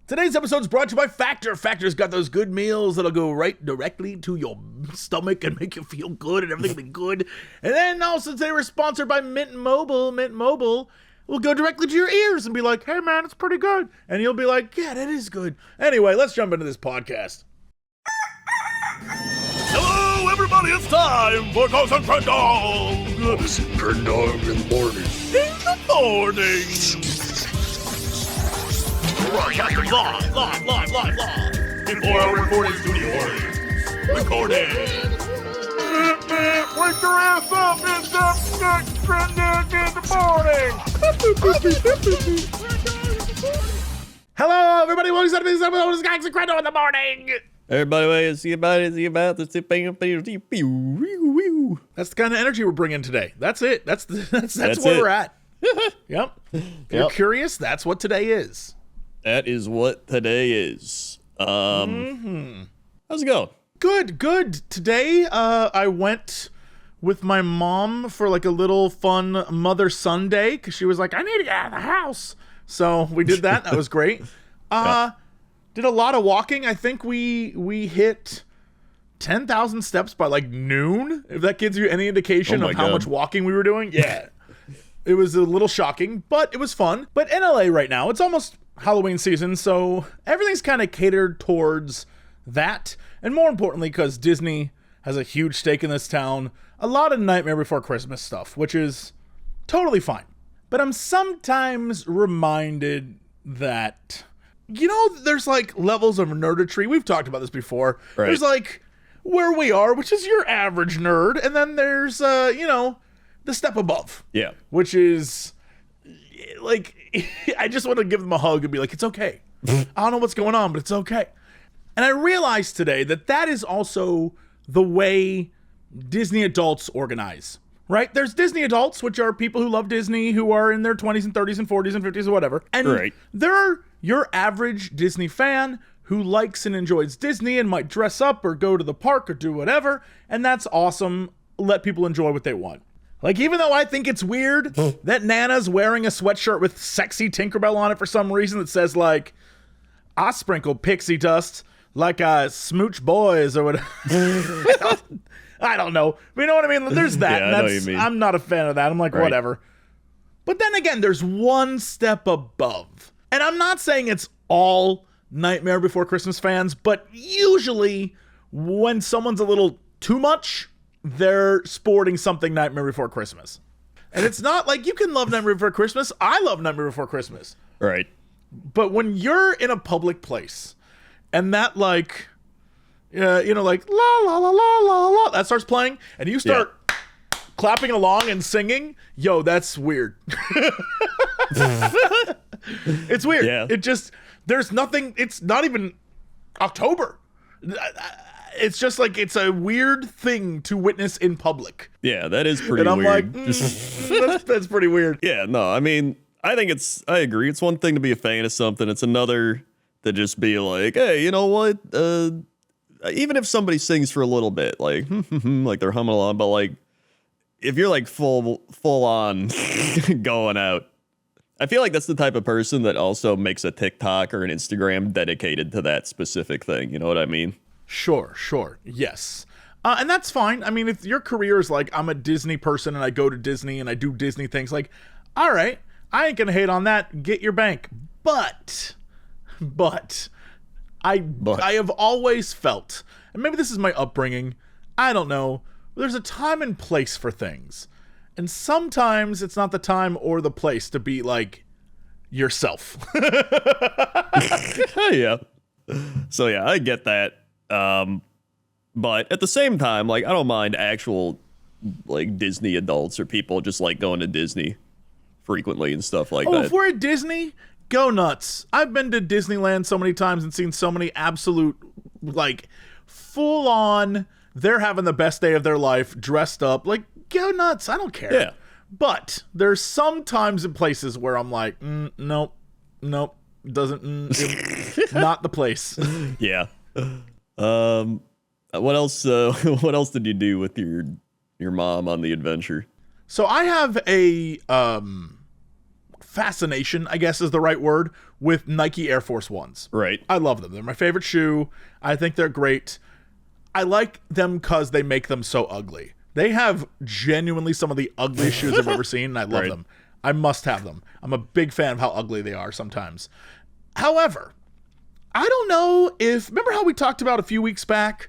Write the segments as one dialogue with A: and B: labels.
A: Today's episode is brought to you by Factor. Factor's got those good meals that'll go right directly to your stomach and make you feel good and everything will be good. And then also today we're sponsored by Mint Mobile. Mint Mobile will go directly to your ears and be like, hey man, it's pretty good. And you'll be like, yeah, that is good. Anyway, let's jump into this podcast. Hello, everybody, it's time for Ghost and Crendor.
B: Ghost and Crendor in the morning.
A: In the morning. Broadcasting live. In 4-hour recording studio. Recording.
C: Wake your ass up! It's the Crendor in the morning!
A: Hello, everybody. Welcome to this episode of Ghost and Crendor in the morning.
D: Everybody, see about it. That's the
A: kind of energy we're bringing today. That's it. That's where we're at. Yep. If you're curious, that's what today is.
D: That is what today is. How's it going?
A: Good. Today, I went with my mom for like a little fun Mother-Son Day because she was like, I need to get out of the house. So we did that. That was great. Did a lot of walking. I think we hit 10,000 steps by like noon, if that gives you any indication of how much walking we were doing. Yeah. It was a little shocking, but it was fun. But in LA right now, it's almost Halloween season, so everything's kind of catered towards that. And more importantly, because Disney has a huge stake in this town, a lot of Nightmare Before Christmas stuff, which is totally fine. But I'm sometimes reminded that, you know, there's like levels of nerdetry. We've talked about this before. Right. There's like where we are, which is your average nerd. And then there's, the step above. Yeah. Which is like, I just want to give them a hug and be like, it's okay. I don't know what's going on, but it's okay. And I realized today that is also the way Disney adults organize, right? There's Disney adults, which are people who love Disney, who are in their 20s and 30s and 40s and 50s or whatever. And there are your average Disney fan who likes and enjoys Disney and might dress up or go to the park or do whatever. And that's awesome. Let people enjoy what they want. Like, even though I think it's weird that Nana's wearing a sweatshirt with sexy Tinkerbell on it for some reason that says, like, I sprinkle pixie dust like I smooch boys or whatever. I don't know. But you know what I mean? There's that.
D: Yeah,
A: and
D: I know what you mean.
A: I'm not a fan of that. I'm like, whatever. But then again, there's one step above. And I'm not saying it's all Nightmare Before Christmas fans, but usually when someone's a little too much, they're sporting something Nightmare Before Christmas. And it's not like you can love Nightmare Before Christmas. I love Nightmare Before Christmas.
D: Right.
A: But when you're in a public place and that like, like la la la la la la, that starts playing and you start clapping along and singing, yo, that's weird. It's weird. Yeah. It just, there's nothing, it's not even October. It's just like, it's a weird thing to witness in public.
D: Yeah, that is pretty weird.
A: And I'm like, that's pretty weird.
D: Yeah, no, I mean, I agree. It's one thing to be a fan of something. It's another to just be like, hey, you know what? Even if somebody sings for a little bit, like, like they're humming along, but like, if you're like full on going out, I feel like that's the type of person that also makes a TikTok or an Instagram dedicated to that specific thing. You know what I mean?
A: Sure. Yes. And that's fine. I mean, if your career is like, I'm a Disney person and I go to Disney and I do Disney things, like, all right, I ain't going to hate on that. Get your bank. But I have always felt, and maybe this is my upbringing, I don't know, there's a time and place for things. And sometimes it's not the time or the place to be like yourself.
D: Yeah. So yeah, I get that. But at the same time, like, I don't mind actual like Disney adults or people just like going to Disney frequently and stuff like that.
A: If we're at Disney, go nuts. I've been to Disneyland so many times and seen so many absolute, like, full on, they're having the best day of their life, dressed up. Like, go nuts. I don't care. Yeah. But there's some times and places where I'm like, nope, doesn't, not the place.
D: Yeah. What else? What else did you do with your mom on the adventure?
A: So I have a fascination, I guess is the right word, with Nike Air Force Ones.
D: Right.
A: I love them. They're my favorite shoe. I think they're great. I like them because they make them so ugly. They have genuinely some of the ugliest shoes I've ever seen, and I love them. I must have them. I'm a big fan of how ugly they are sometimes. However, I don't know if... Remember how we talked about a few weeks back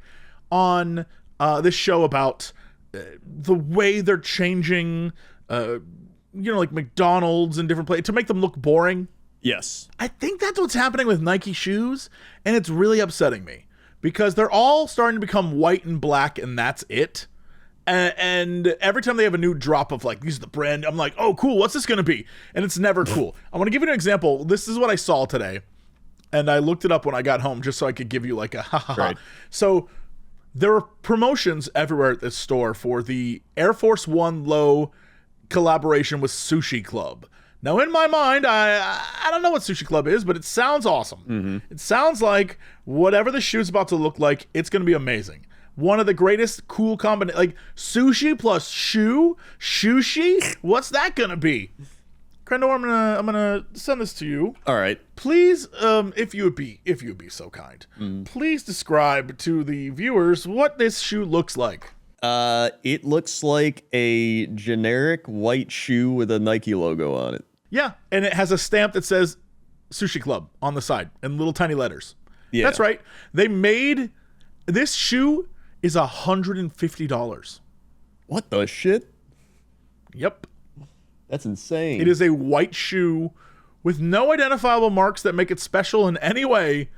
A: on this show about the way they're changing, like McDonald's and different places to make them look boring?
D: Yes.
A: I think that's what's happening with Nike shoes, and it's really upsetting me because they're all starting to become white and black, and that's it. And every time they have a new drop of like, these are the brand, I'm like, oh, cool, what's this going to be? And it's never cool. I want to give you an example. This is what I saw today, and I looked it up when I got home just so I could give you like a ha ha ha. Right. So there are promotions everywhere at this store for the Air Force One Low collaboration with Sushi Club. Now, in my mind, I don't know what Sushi Club is, but it sounds awesome. Mm-hmm. It sounds like whatever the shoe's about to look like, it's going to be amazing. One of the greatest cool combinations, like sushi plus sushi. What's that gonna be? Crendor, I'm gonna send this to you.
D: All right.
A: Please, if you would be so kind, please describe to the viewers what this shoe looks like.
D: It looks like a generic white shoe with a Nike logo on it.
A: Yeah, and it has a stamp that says Sushi Club on the side in little tiny letters. Yeah, that's right. They made this shoe. Is $150.
D: What the shit?
A: Yep.
D: That's insane.
A: It is a white shoe with no identifiable marks that make it special in any way.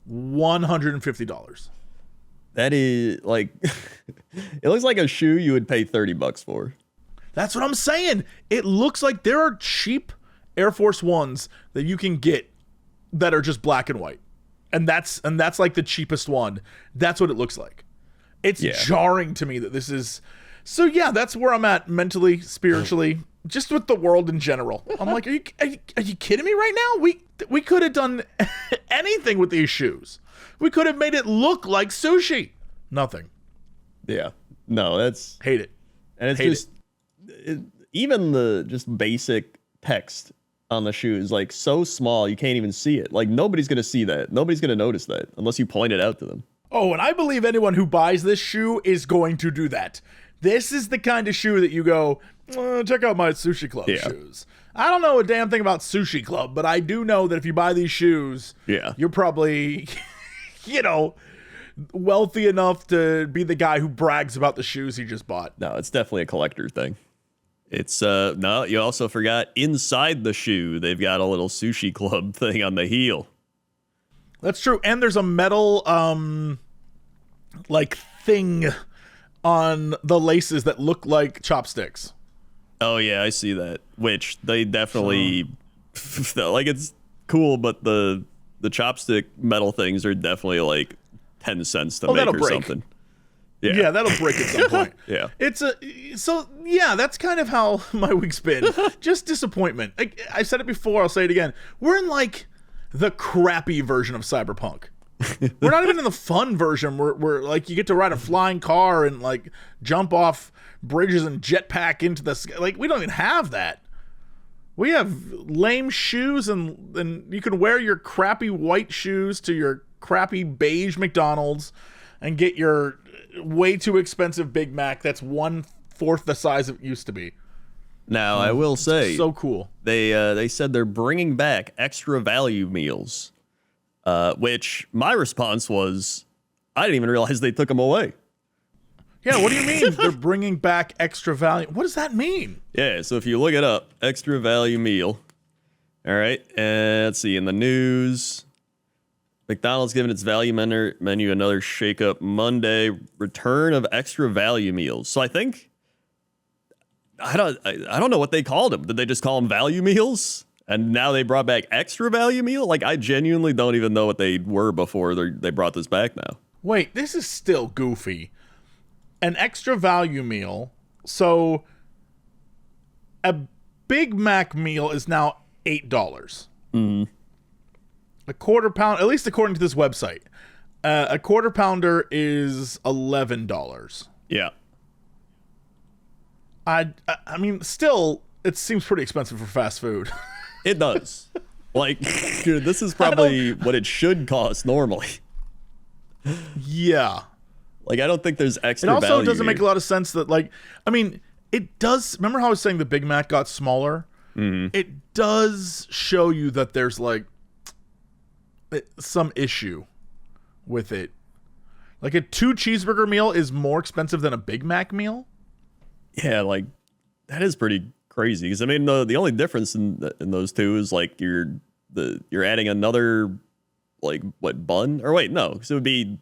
A: $150.
D: That is like, it looks like a shoe you would pay $30 for.
A: That's what I'm saying. It looks like there are cheap Air Force Ones that you can get that are just black and white. And that's like the cheapest one. That's what it looks like. It's jarring to me that this is... So yeah, that's where I'm at mentally, spiritually, just with the world in general. I'm like, are you kidding me right now? We could have done anything with these shoes. We could have made it look like sushi. Nothing.
D: Yeah. No, that's...
A: Hate it.
D: And it's just... even the just basic text on the shoe is like so small you can't even see it. Like nobody's going to see that. Nobody's going to notice that unless you point it out to them.
A: Oh, and I believe anyone who buys this shoe is going to do that. This is the kind of shoe that you go, check out my Sushi Club shoes. I don't know a damn thing about Sushi Club, but I do know that if you buy these shoes, you're probably, wealthy enough to be the guy who brags about the shoes he just bought.
D: No, it's definitely a collector thing. It's, no, you also forgot inside the shoe, they've got a little Sushi Club thing on the heel.
A: That's true. And there's a metal, thing on the laces that look like chopsticks.
D: Oh, yeah, I see that. Which they definitely, it's cool, but the chopstick metal things are definitely like 10 cents to make or break. Something.
A: Yeah, that'll break at some point.
D: Yeah.
A: That's kind of how my week's been. Just disappointment. I said it before, I'll say it again. We're in like the crappy version of Cyberpunk. We're not even in the fun version where like you get to ride a flying car and like jump off bridges and jetpack into the sky. Like we don't even have that. We have lame shoes and you can wear your crappy white shoes to your crappy beige McDonald's and get your way too expensive Big Mac that's 1/4 the size it used to be.
D: Now, I will say,
A: so cool.
D: They said they're bringing back extra value meals, which my response was, I didn't even realize they took them away.
A: Yeah, what do you mean they're bringing back extra value? What does that mean?
D: Yeah, so if you look it up, extra value meal. All right, and let's see, in the news, McDonald's giving its value menu another shake-up Monday, return of extra value meals. So I think... I don't know what they called them. Did they just call them value meals? And now they brought back extra value meal? Like, I genuinely don't even know what they were before they brought this back now.
A: Wait, this is still goofy. An extra value meal. So, a Big Mac meal is now $8.
D: Mm-hmm.
A: A quarter pound, at least according to this website, a quarter pounder is $11.
D: Yeah.
A: I mean, still, it seems pretty expensive for fast food.
D: It does. Like, this is probably what it should cost normally.
A: Yeah.
D: Like, I don't think there's extra
A: It also
D: value
A: doesn't
D: here.
A: make a lot of sense that, like, I mean, it does. Remember how I was saying the Big Mac got smaller?
D: Mm-hmm.
A: It does show you that there's, like, some issue with it. Like, a 2 cheeseburger meal is more expensive than a Big Mac meal.
D: Yeah, like, that is pretty crazy. Because, I mean, the only difference in those two is, like, you're adding another, like, what, bun? Or wait, no. Because it would be,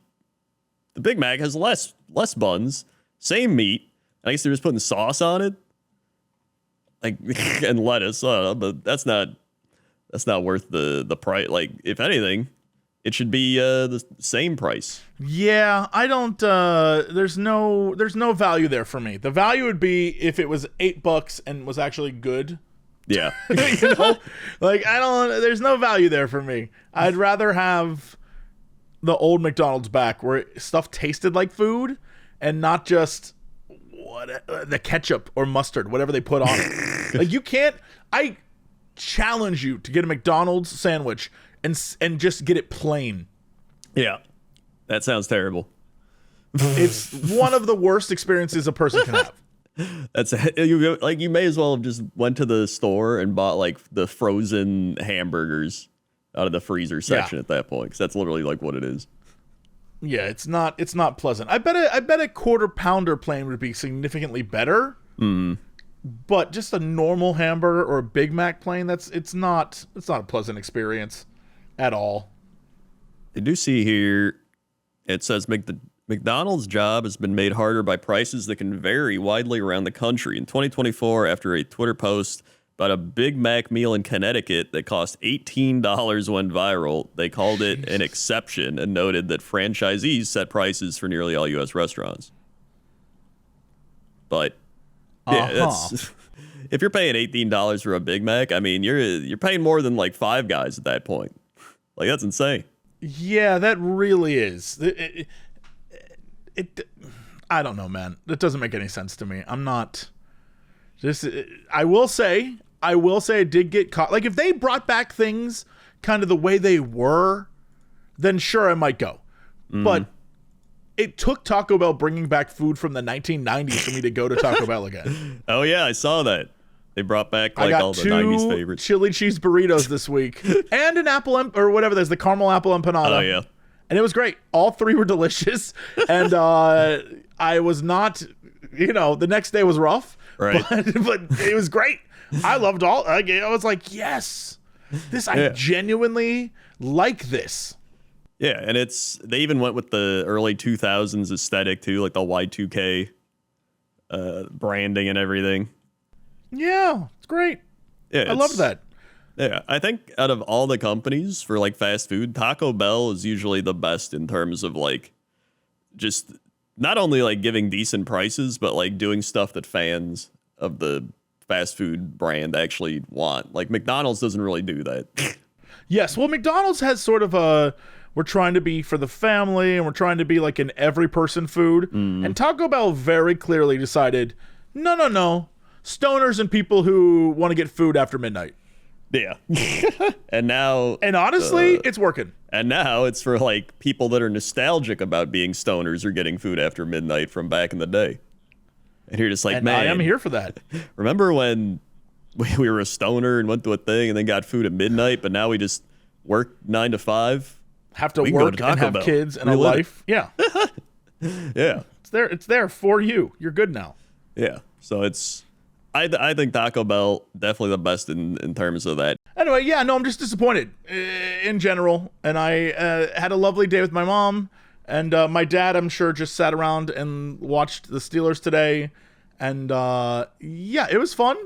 D: the Big Mac has less buns, same meat. I guess they're just putting sauce on it. Like, and lettuce. I don't know, but that's not worth the price. Like, if anything, it should be the same price.
A: Yeah, I don't. There's no value there for me. The value would be if it was $8 and was actually good.
D: Yeah.
A: You know, like I don't. There's no value there for me. I'd rather have the old McDonald's back where stuff tasted like food and not just the ketchup or mustard, whatever they put on it. Like you can't. I challenge you to get a McDonald's sandwich and just get it plain.
D: Yeah. That sounds terrible.
A: It's one of the worst experiences a person can have.
D: That's you may as well have just went to the store and bought like the frozen hamburgers out of the freezer section at that point, because that's literally like what it is.
A: Yeah, it's not pleasant. I bet a quarter pounder plain would be significantly better. But just a normal hamburger or a Big Mac plain, it's not a pleasant experience at all.
D: I do see here it says McDonald's job has been made harder by prices that can vary widely around the country. In 2024, after a Twitter post about a Big Mac meal in Connecticut that cost $18 went viral, they called it an exception and noted that franchisees set prices for nearly all U.S. restaurants. But yeah, that's if you're paying $18 for a Big Mac, I mean, you're paying more than like Five Guys at that point. Like, that's insane.
A: Yeah, that really is. I don't know, man. That doesn't make any sense to me. I'm not. I will say it did get caught. Like, if they brought back things kind of the way they were, then sure, I might go. But it took Taco Bell bringing back food from the 1990s for me to go to Taco Bell again.
D: Oh, yeah, I saw that. They brought back like all the 90s favorites.
A: Chili cheese burritos this week and an apple or whatever. There's the caramel apple empanada.
D: Oh, yeah.
A: And it was great. All 3 were delicious. And I was not, the next day was rough.
D: Right.
A: But it was great. I loved all. I was like, yes, I genuinely like this.
D: Yeah, and they even went with the early 2000s aesthetic too, like the Y2K branding and everything.
A: Yeah, it's great.
D: Yeah,
A: I loved that.
D: Yeah, I think out of all the companies for like fast food, Taco Bell is usually the best in terms of like just not only like giving decent prices, but like doing stuff that fans of the fast food brand actually want. Like McDonald's doesn't really do that.
A: Yes, well, McDonald's has sort of we're trying to be for the family and we're trying to be like an every person food. And Taco Bell very clearly decided, no. Stoners and people who want to get food after midnight.
D: Yeah. And
A: honestly, it's working.
D: And now it's for like people that are nostalgic about being stoners or getting food after midnight from back in the day. And you're just like, man,
A: I am here for that.
D: Remember when we were a stoner and went to a thing and then got food at midnight, but now we just work 9 to 5?
A: Have to work and have kids and a life. Yeah.
D: Yeah.
A: It's there for you. You're good now.
D: Yeah. So I think Taco Bell definitely the best in terms of that.
A: Anyway, yeah, no, I'm just disappointed in general. And I had a lovely day with my mom. And my dad, I'm sure, just sat around and watched the Steelers today. And yeah, it was fun.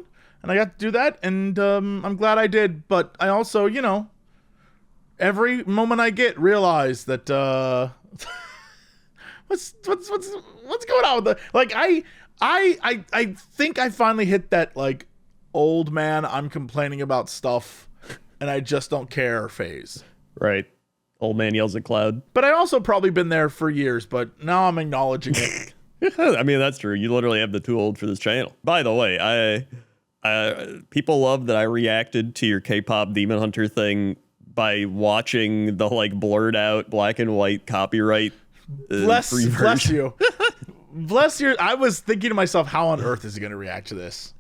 A: And I got to do that. And I'm glad I did. But I also, every moment I get, realize that what's going on with the I think I finally hit that like old man I'm complaining about stuff and I just don't care phase.
D: Right. Old man yells at cloud.
A: But I also probably been there for years, but now I'm acknowledging it.
D: I mean, that's true. You literally have the too old for this channel. By the way, People love that I reacted to your K-pop Demon Hunter thing by watching the like blurred out black and white copyright.
A: Bless you. Bless your. I was thinking to myself, how on earth is he going to react to this?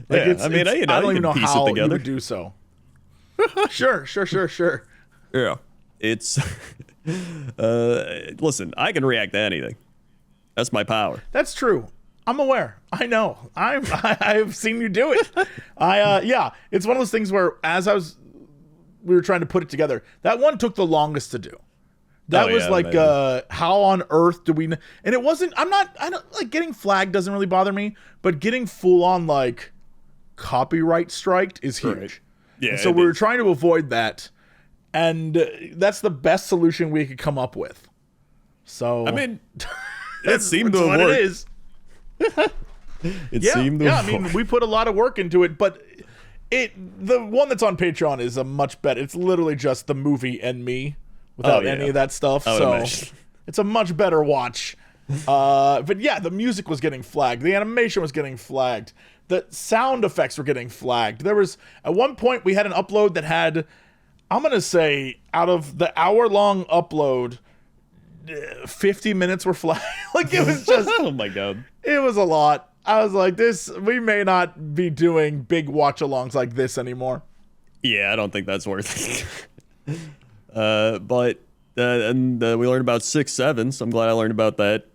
A: Like,
D: Yeah, I mean,
A: I don't even know
D: piece it
A: how he
D: together.
A: would do so. Sure.
D: Yeah, it's. Listen, I can react to anything. That's my power.
A: That's true. I'm aware. I know. I've seen you do it. Yeah. It's one of those things where we were trying to put it together. That one took the longest to do. That was like, how on earth do we? And it wasn't. I don't like getting flagged. Doesn't really bother me, but getting full on like copyright striked is huge.
D: Right. Yeah.
A: And so we were trying to avoid that, and that's the best solution we could come up with. So
D: I mean, it seemed to have
A: what
D: worked.
A: it is.
D: It seemed to have
A: I mean, we put a lot of work into it, but the one that's on Patreon is a much better. It's literally just the movie and me without any of that stuff. So it's a much better watch. But yeah, the music was getting flagged. The animation was getting flagged. The sound effects were getting flagged. There was, at one point, we had an upload that had, I'm going to say, out of the hour-long upload, 50 minutes were flagged. Like, it was just...
D: Oh, my God.
A: It was a lot. I was like, we may not be doing big watch-alongs like this anymore.
D: Yeah, I don't think that's worth it. But we learned about 6-7, so I'm glad I learned about that.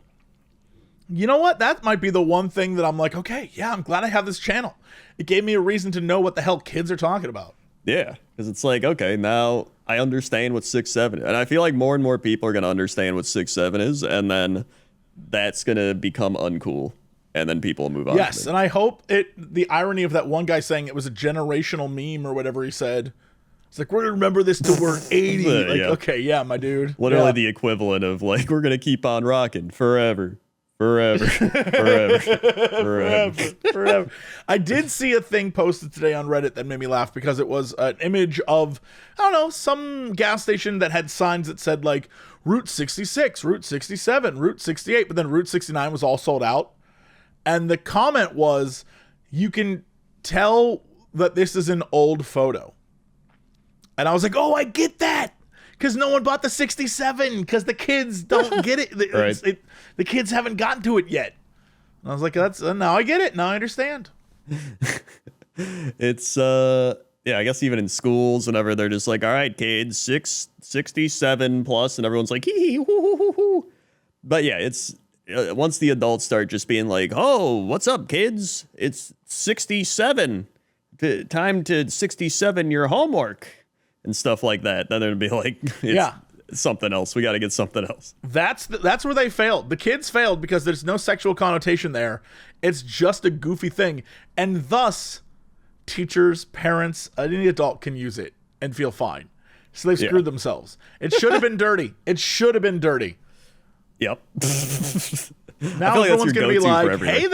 A: You know what? That might be the one thing that I'm like, okay, yeah, I'm glad I have this channel. It gave me a reason to know what the hell kids are talking about.
D: Yeah, because it's like, okay, now I understand what 6-7 is. And I feel like more and more people are going to understand what 6-7 is, and then that's going to become uncool, and then people will move on.
A: Yes, and I hope the irony of that one guy saying it was a generational meme or whatever he said. It's like, we're going to remember this till we're 80. Like,
D: Yeah.
A: Okay, yeah, my dude.
D: Literally
A: Yeah.
D: the equivalent of, like, we're going to keep on rocking forever. Forever.
A: I did see a thing posted today on Reddit that made me laugh because it was an image of, I don't know, some gas station that had signs that said like Route 66, Route 67, Route 68, but then Route 69 was all sold out. And the comment was, you can tell that this is an old photo. And I was like, oh, I get that. Because no one bought the 67, because the kids don't get it.
D: Right.
A: The kids haven't gotten to it yet. And I was like, now I get it. Now I understand.
D: It's, yeah, I guess even in schools, whenever they're just like, all right, kids, 67 plus, and everyone's like, hee hee, hoo, hoo, hoo, hoo. But yeah, it's, once the adults start just being like, oh, what's up, kids? It's 67. Time to 67 your homework. And stuff like that. Then it'd be like, it's something else. We got to get something else.
A: That's where they failed. The kids failed because there's no sexual connotation there. It's just a goofy thing. And thus, teachers, parents, any adult can use it and feel fine. So they screwed themselves. It should have been dirty. It should have been dirty.
D: Yep.
A: Now everyone's going to be like, hey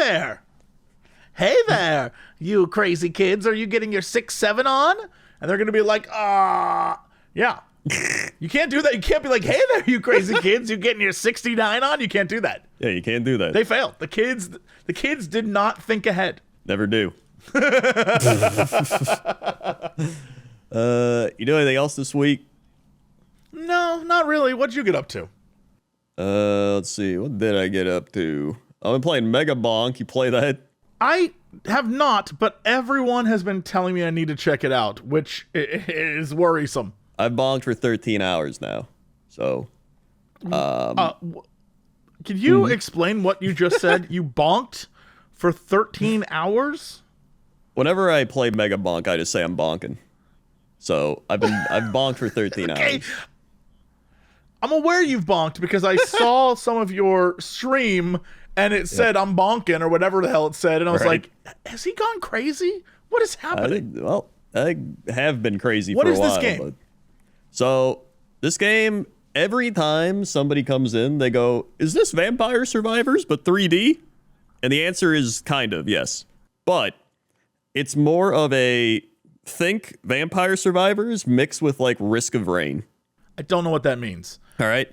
A: there, you crazy kids. Are you getting your 6-7 on? And they're going to be like, yeah. You can't do that. You can't be like, hey there, you crazy kids. You getting your 69 on? You can't do that.
D: Yeah, you can't do that.
A: They failed. The kids did not think ahead.
D: Never do. You do anything else this week?
A: No, not really. What'd you get up to?
D: Let's see. What did I get up to? I've been playing Mega Bonk. You play that?
A: I have not, but everyone has been telling me I need to check it out, which is worrisome.
D: I've bonked for 13 hours now. So,
A: can you explain what you just said? You bonked for 13 hours?
D: whenever I play Mega Bonk, I just say I'm bonking. So I've bonked for 13 hours.
A: I'm aware you've bonked because I saw some of your stream and it said I'm bonking or whatever the hell it said, and I was like, has he gone crazy? What is happening?
D: I have been crazy
A: what
D: for a
A: is
D: while.
A: this game?
D: So this game, every time somebody comes in, they go, is this Vampire Survivors but 3D? And the answer is kind of, yes. But it's more of a think Vampire Survivors mixed with like Risk of Rain.
A: I don't know what that means.
D: All right.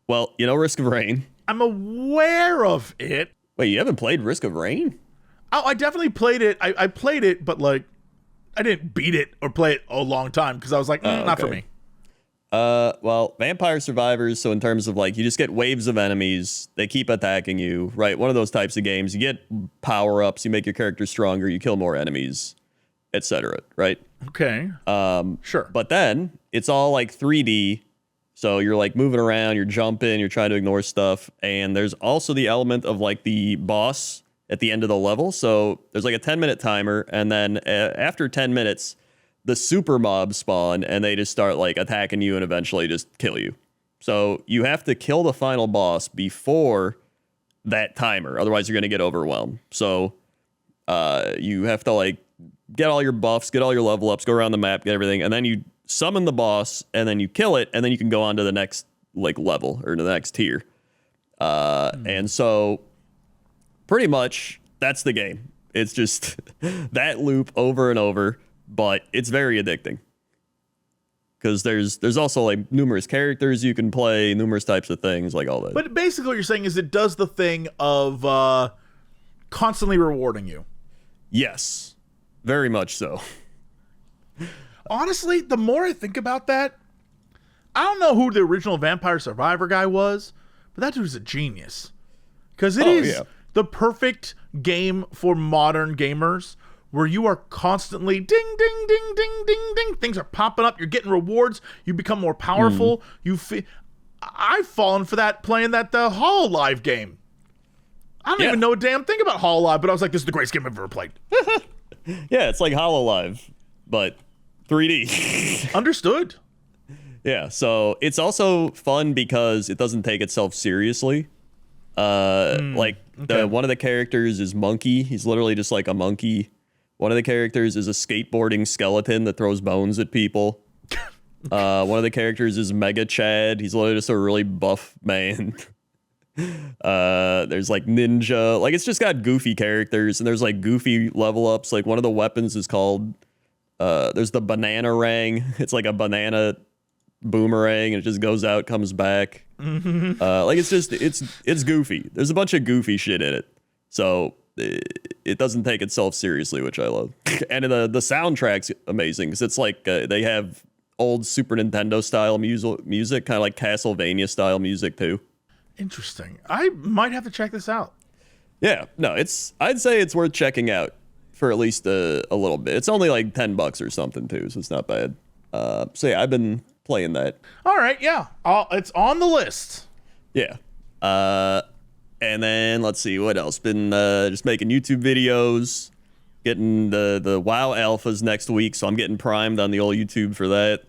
D: Well, you know Risk of Rain.
A: I'm aware of it.
D: Wait, you haven't played Risk of Rain?
A: Oh, I definitely played it. I played it, but like, I didn't beat it or play it a long time because I was like, not for me.
D: Well, Vampire Survivors, so in terms of like, you just get waves of enemies, they keep attacking you, right? One of those types of games, you get power-ups, you make your character stronger, you kill more enemies, etc., right?
A: Okay. Sure.
D: But then, it's all like 3D, so you're like moving around, you're jumping, you're trying to ignore stuff, and there's also the element of like the boss at the end of the level, so there's like a 10-minute timer, and then after 10 minutes, the super mobs spawn and they just start like attacking you and eventually just kill you. So you have to kill the final boss before that timer. Otherwise you're going to get overwhelmed. So you have to like get all your buffs, get all your level ups, go around the map, get everything. And then you summon the boss and then you kill it. And then you can go on to the next like level or the next tier. And so pretty much that's the game. It's just that loop over and over. But it's very addicting because there's also like numerous characters you can play, numerous types of things, like all that.
A: But basically what you're saying is it does the thing of constantly rewarding you.
D: Yes, very much so.
A: Honestly, the more I think about that, I don't know who the original Vampire Survivor guy was, but that dude's a genius. Because it is the perfect game for modern gamers where you are constantly ding, ding, ding, ding, ding, ding. Things are popping up. You're getting rewards. You become more powerful. I've fallen for that playing that Hololive game. I don't even know a damn thing about Hololive, but I was like, this is the greatest game I've ever played.
D: Yeah, it's like Hololive, but 3D.
A: Understood.
D: Yeah, so it's also fun because it doesn't take itself seriously. One of the characters is Monkey. He's literally just like a monkey. One of the characters is a skateboarding skeleton that throws bones at people. One of the characters is Mega Chad. He's literally just a really buff man. There's like Ninja. Like, it's just got goofy characters, and there's like goofy level ups. Like, one of the weapons is called, there's the Banana Rang. It's like a banana boomerang, and it just goes out, comes back. Like, it's goofy. There's a bunch of goofy shit in it. So it doesn't take itself seriously, which I love. And the soundtrack's amazing because it's like they have old Super Nintendo style music, kind of like Castlevania style music too.
A: Interesting. I might have to check this out.
D: Yeah, no, I'd say it's worth checking out for at least a little bit. It's only like $10 or something too, so it's not bad. So yeah, I've been playing that.
A: All right, yeah, it's on the list.
D: Yeah. And then let's see what else. Been just making YouTube videos, getting the WoW alphas next week, so I'm getting primed on the old YouTube for that.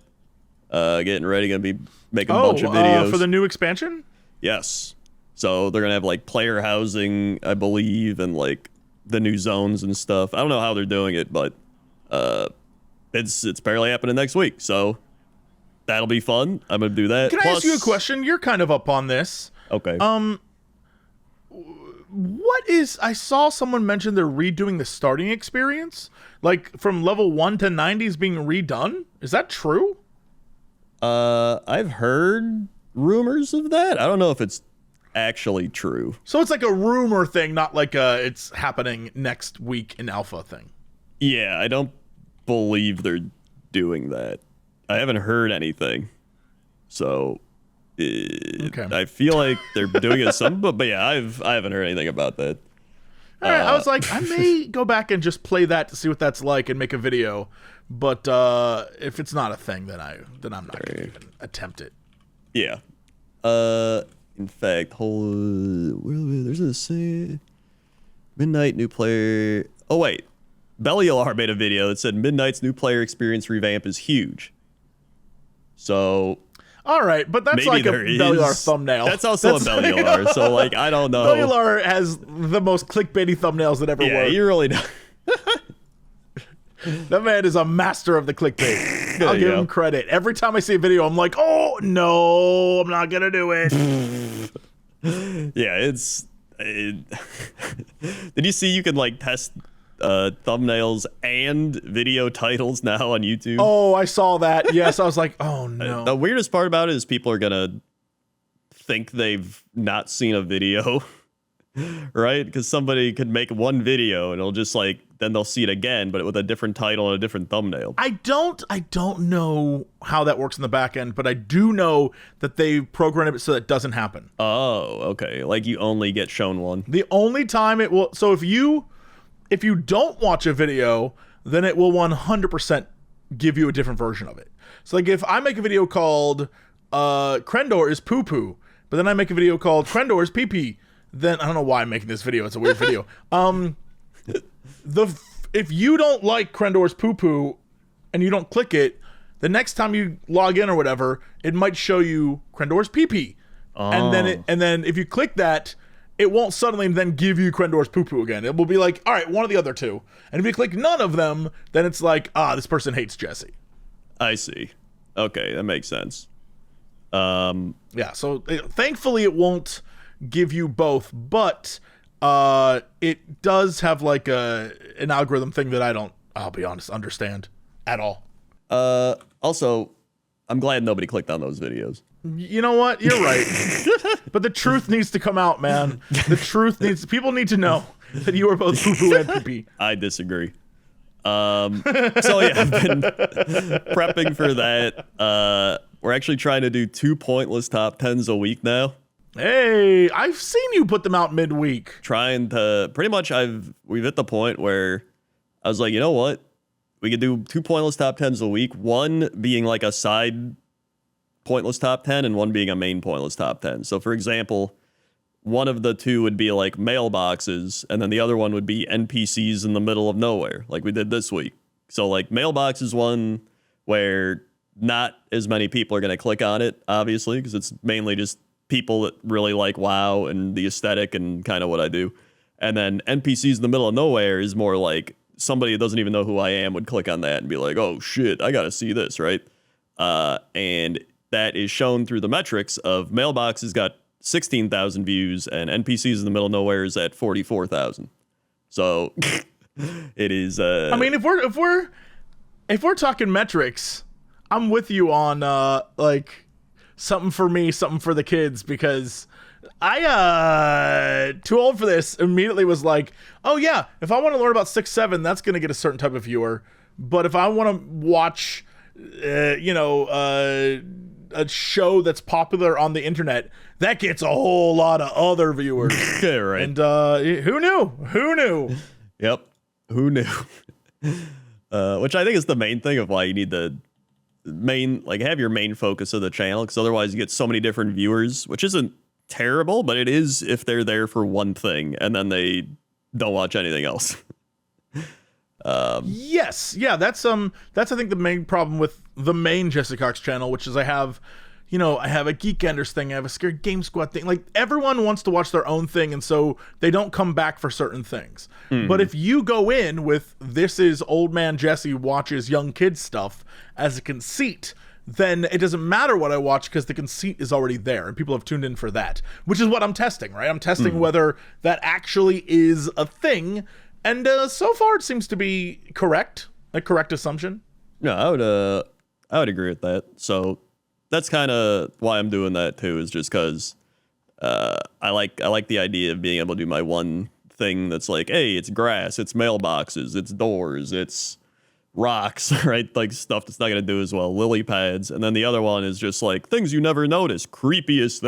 D: Getting ready, gonna be making a bunch of videos
A: for the new expansion.
D: Yes, so they're gonna have like player housing, I believe, and like the new zones and stuff. I don't know how they're doing it, but it's apparently happening next week, so that'll be fun. I'm gonna do that.
A: Can I ask you a question? You're kind of up on this.
D: Okay.
A: I saw someone mention they're redoing the starting experience, like from level 1 to 90 is being redone. Is that true?
D: I've heard rumors of that. I don't know if it's actually true.
A: So it's like a rumor thing, not like it's happening next week in alpha thing.
D: Yeah, I don't believe they're doing that. I haven't heard anything. So I feel like they're doing it some, but yeah, I haven't heard anything about that.
A: All right, I was like, I may go back and just play that to see what that's like and make a video. But if it's not a thing, then I'm not going to even attempt it.
D: Yeah. In fact, there's a Midnight new player. Oh wait, Belialar made a video that said Midnight's new player experience revamp is huge. So.
A: All right, but that's like a Belialar thumbnail.
D: That's also a Belialar, so like I don't know.
A: Belialar has the most clickbaity thumbnails that ever were.
D: Yeah, you really don't.
A: That man is a master of the clickbait. I'll give him credit. Every time I see a video, I'm like, oh no, I'm not gonna do it.
D: Yeah, Did you see you can like test thumbnails and video titles now on YouTube?
A: Oh, I saw that. Yes, I was like, oh no.
D: The weirdest part about it is people are gonna think they've not seen a video right? Because somebody could make one video and it'll just like, then they'll see it again, but with a different title and a different thumbnail.
A: I don't know how that works in the back end, but I do know that they programmed it so that doesn't happen.
D: Oh, okay. Like you only get shown one.
A: The only time it will, so if you don't watch a video, then it will 100% give you a different version of it. So like if I make a video called Crendor is poo poo, but then I make a video called Crendor is pee pee, then I don't know why I'm making this video. It's a weird video. If you don't like Crendor's poo poo and you don't click it, the next time you log in or whatever, it might show you Crendor's pee pee.
D: Oh.
A: And then if you click that, it won't suddenly then give you Crendor's poo poo again. It will be like, all right, one of the other two. And if you click none of them, then it's like, this person hates Jesse.
D: I see. Okay, that makes sense.
A: Yeah, so thankfully it won't give you both, but it does have like an algorithm thing that I'll be honest, understand at all.
D: Also, I'm glad nobody clicked on those videos.
A: You know what? You're right. But the truth needs to come out, man. People need to know that you are both poo-poo and pee-pee.
D: I disagree. So yeah, I've been prepping for that. We're actually trying to do 2 pointless top 10s a week now.
A: Hey, I've seen you put them out midweek.
D: Trying to pretty much we've hit the point where I was like, you know what? We could do 2 pointless top 10s a week, one being like a side pointless top 10 and one being a main pointless top 10. So for example, one of the two would be like mailboxes, and then the other one would be NPCs in the middle of nowhere, like we did this week. So like mailbox is one where not as many people are going to click on it, obviously, because it's mainly just people that really like WoW and the aesthetic and kind of what I do. And then NPCs in the middle of nowhere is more like somebody that doesn't even know who I am would click on that and be like, oh shit, I got to see this, right? And that is shown through the metrics of mailbox has got 16,000 views and NPCs in the middle of nowhere is at 44,000. So it is. I
A: mean, if we're talking metrics, I'm with you on like something for me, something for the kids, because I too old for this immediately was like, oh yeah, if I want to learn about 6-7, that's gonna get a certain type of viewer. But if I want to watch, a show that's popular on the internet, that gets a whole lot of other viewers.
D: Yeah, right.
A: And who knew?
D: Yep. Who knew? Which I think is the main thing of why you need the have your main focus of the channel, because otherwise you get so many different viewers, which isn't terrible, but it is if they're there for one thing and then they don't watch anything else.
A: Yes, yeah, that's I think the main problem with the main Jesse Cox channel, which is I have a Geek Enders thing, I have a Scared Game Squad thing. Like, everyone wants to watch their own thing, and so they don't come back for certain things. Mm-hmm. But if you go in with this is old man Jesse watches young kids stuff as a conceit, then it doesn't matter what I watch because the conceit is already there and people have tuned in for that, which is what I'm testing, right? I'm testing whether that actually is a thing. And so far, it seems to be correct, a correct assumption.
D: Yeah, I would agree with that. So that's kind of why I'm doing that too, is just because I like the idea of being able to do my one thing that's like, hey, it's grass, it's mailboxes, it's doors, it's rocks, right? Like stuff that's not gonna do as well, lily pads. And then the other one is just like things you never notice, creepiest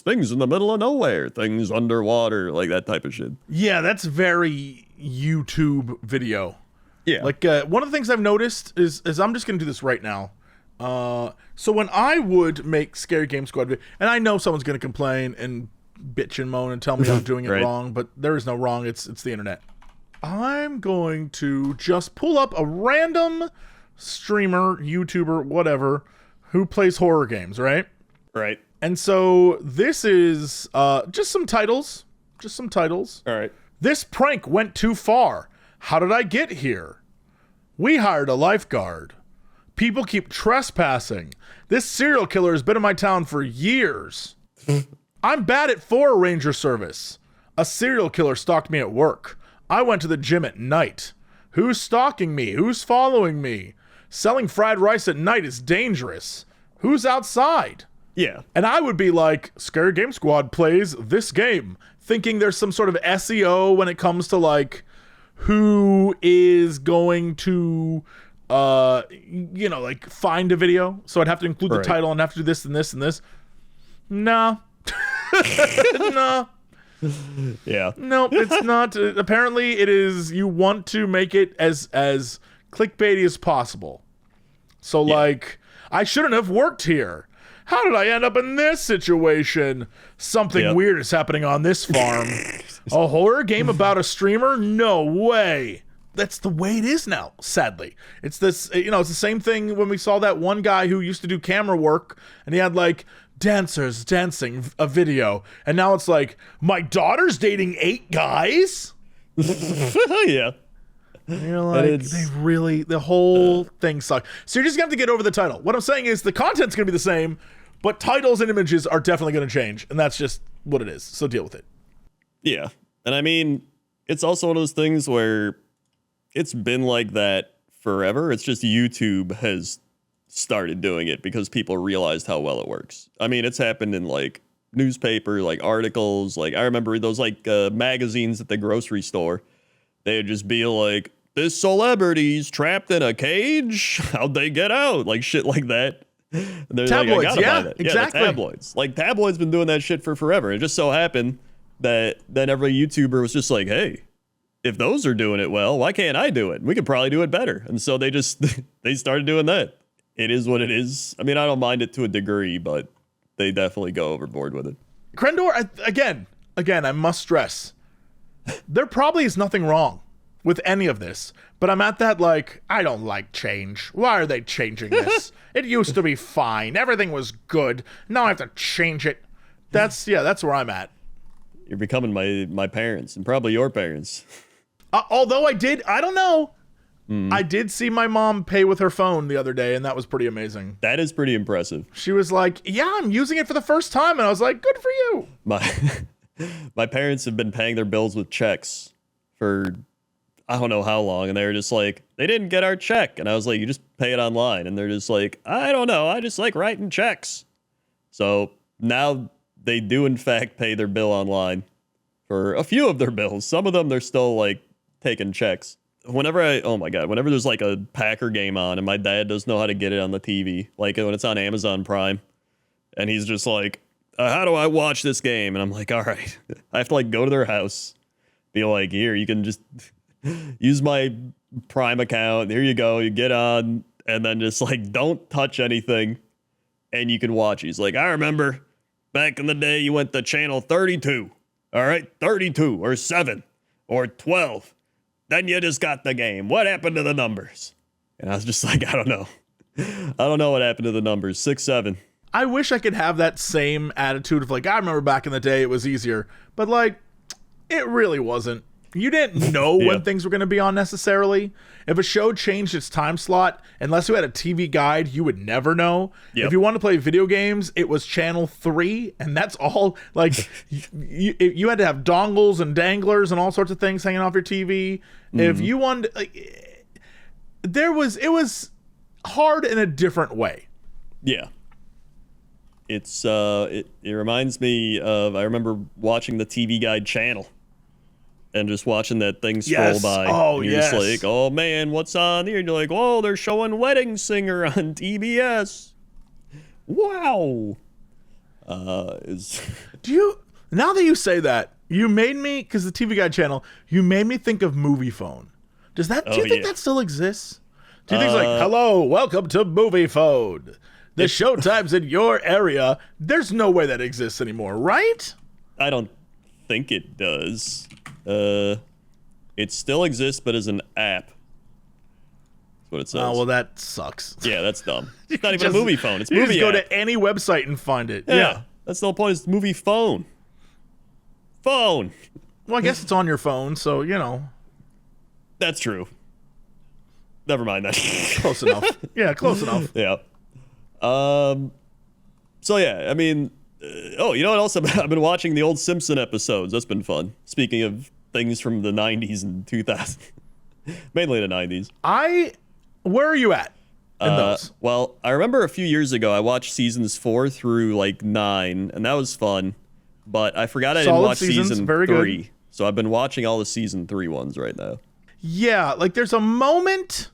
D: things in the middle of nowhere, things underwater, like that type of shit.
A: Yeah, that's very YouTube video.
D: Yeah.
A: Like one of the things I've noticed is I'm just gonna do this right now. So when I would make Scary Game Squad, and I know someone's gonna complain and bitch and moan and tell me I'm doing it
D: right.
A: wrong, but there is no wrong. It's the internet. I'm going to just pull up a random streamer, YouTuber, whatever, who plays horror games, right?
D: Right.
A: And so this is just some titles.
D: All right.
A: This prank went too far. How did I get here? We hired a lifeguard. People keep trespassing. This serial killer has been in my town for years. I'm bad at forest ranger service. A serial killer stalked me at work. I went to the gym at night. Who's stalking me? Who's following me? Selling fried rice at night is dangerous. Who's outside?
D: Yeah.
A: And I would be like, Scary Game Squad plays this game. thinking there's some sort of SEO when it comes to like who is going to like find a video. So I'd have to include the title and have to do this and this and this. No. No.
D: Yeah.
A: No, it's not. Apparently it is, you want to make it as clickbaity as possible. So like, I shouldn't have worked here. How did I end up in this situation? Something weird is happening on this farm. A horror game about a streamer? No way. That's the way it is now, sadly. It's this, it's the same thing when we saw that one guy who used to do camera work and he had like dancers dancing a video. And now it's like, my daughter's dating 8 guys?
D: Yeah.
A: You're like, the whole thing sucks. So you're just gonna have to get over the title. What I'm saying is the content's gonna be the same, but titles and images are definitely gonna change, and that's just what it is. So deal with it.
D: Yeah. And I mean, it's also one of those things where it's been like that forever. It's just YouTube has started doing it because people realized how well it works. I mean, it's happened in like newspaper, like articles. Like I remember those like magazines at the grocery store. They'd just be like, this celebrity's trapped in a cage. How'd they get out? Like shit like that.
A: Tabloids,
D: like, I gotta buy that.
A: Exactly.
D: Yeah, the tabloids. Like tabloids been doing that shit for forever. It just so happened that then every YouTuber was just like, hey, if those are doing it well, why can't I do it? We could probably do it better. And so they just, they started doing that. It is what it is. I mean, I don't mind it to a degree, but they definitely go overboard with it.
A: Crendor, again, I must stress, there probably is nothing wrong with any of this, but I'm at that like, I don't like change. Why are they changing this? It used to be fine. Everything was good. Now I have to change it. That's where I'm at.
D: You're becoming my parents and probably your parents.
A: Although I don't know. I did see my mom pay with her phone the other day, and that was pretty amazing.
D: That is pretty impressive.
A: She was like, yeah, I'm using it for the first time. And I was like, good for you.
D: My parents have been paying their bills with checks for I don't know how long. And they were just like, they didn't get our check. And I was like, you just pay it online. And they're just like, I don't know. I just like writing checks. So now they do, in fact, pay their bill online for a few of their bills. Some of them, they're still like taking checks. Whenever there's like a Packer game on and my dad doesn't know how to get it on the TV, like when it's on Amazon Prime, and he's just like, how do I watch this game? And I'm like, all right, I have to like go to their house, be like, here, you can just use my Prime account. Here you go. You get on, and then just like, don't touch anything, and you can watch. He's like, I remember back in the day, you went to channel 32. All right, 32 or 7 or 12. Then you just got the game. What happened to the numbers? And I was just like, I don't know. I don't know what happened to the numbers. 6, 7.
A: I wish I could have that same attitude of like, I remember back in the day it was easier. But like, it really wasn't. You didn't know when things were going to be on necessarily. If a show changed its time slot, unless you had a TV guide, you would never know. If you wanted to play video games, it was channel 3, and that's all. Like, you had to have dongles and danglers and all sorts of things hanging off your TV. If you wanted, like, it was hard in a different way.
D: Yeah. It's it reminds me of, I remember watching the TV Guide channel and just watching that thing scroll by.
A: Oh,
D: and you're just like, oh man, what's on here? And you're like, whoa, they're showing Wedding Singer on TBS. Wow.
A: Now that you say that, you made me, because the TV Guide channel, you made me think of Movie Phone. Do you think that still exists? Do you think it's like, hello, welcome to Movie Phone. The showtimes in your area. There's no way that exists anymore, right?
D: I don't think it does. It still exists, but as an app. That's what it says.
A: Oh, well, that sucks.
D: Yeah, that's dumb. It's not even a movie phone. It's a movie
A: just go
D: app.
A: to any website and find it.
D: Yeah. That's the whole point. It's movie phone. Phone.
A: Well, I guess it's on your phone, so, you know.
D: That's true. Never mind that.
A: Close enough. Yeah, close enough.
D: Yeah. So, yeah, I mean... you know what else? I've been watching the old Simpson episodes. That's been fun. Speaking of things from the 90s and 2000s. Mainly the 90s.
A: Where are you at in those?
D: Well, I remember a few years ago, I watched seasons 4 through, like, 9, and that was fun. but I forgot I didn't
A: Solid
D: watch
A: seasons,
D: season
A: very
D: 3.
A: good.
D: So I've been watching all the season 3 ones right now.
A: Yeah, like there's a moment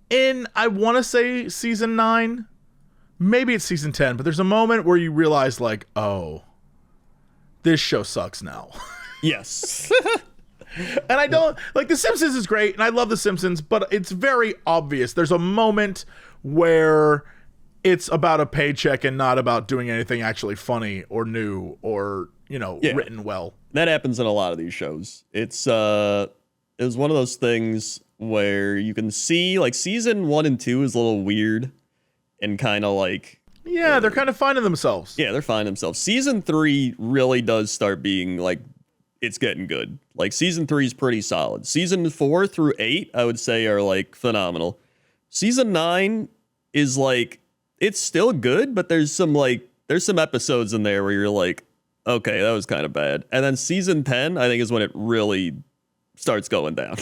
A: in, I want to say season 9, maybe it's season 10, but there's a moment where you realize like, oh, this show sucks now.
D: Yes.
A: And I don't, like, The Simpsons is great, and I love The Simpsons, but it's very obvious. There's a moment where it's about a paycheck and not about doing anything actually funny or new or, written well.
D: That happens in a lot of these shows. It was one of those things where you can see, like, season 1 and 2 is a little weird and kind of like...
A: Yeah, they're kind of finding themselves.
D: Yeah, they're finding themselves. Season 3 really does start being, like, it's getting good. Like, season 3 is pretty solid. Season 4 through 8, I would say, are, like, phenomenal. Season 9 is, like, it's still good, but there's some episodes in there where you're like, okay, that was kind of bad. And then season 10, I think, is when it really starts going down.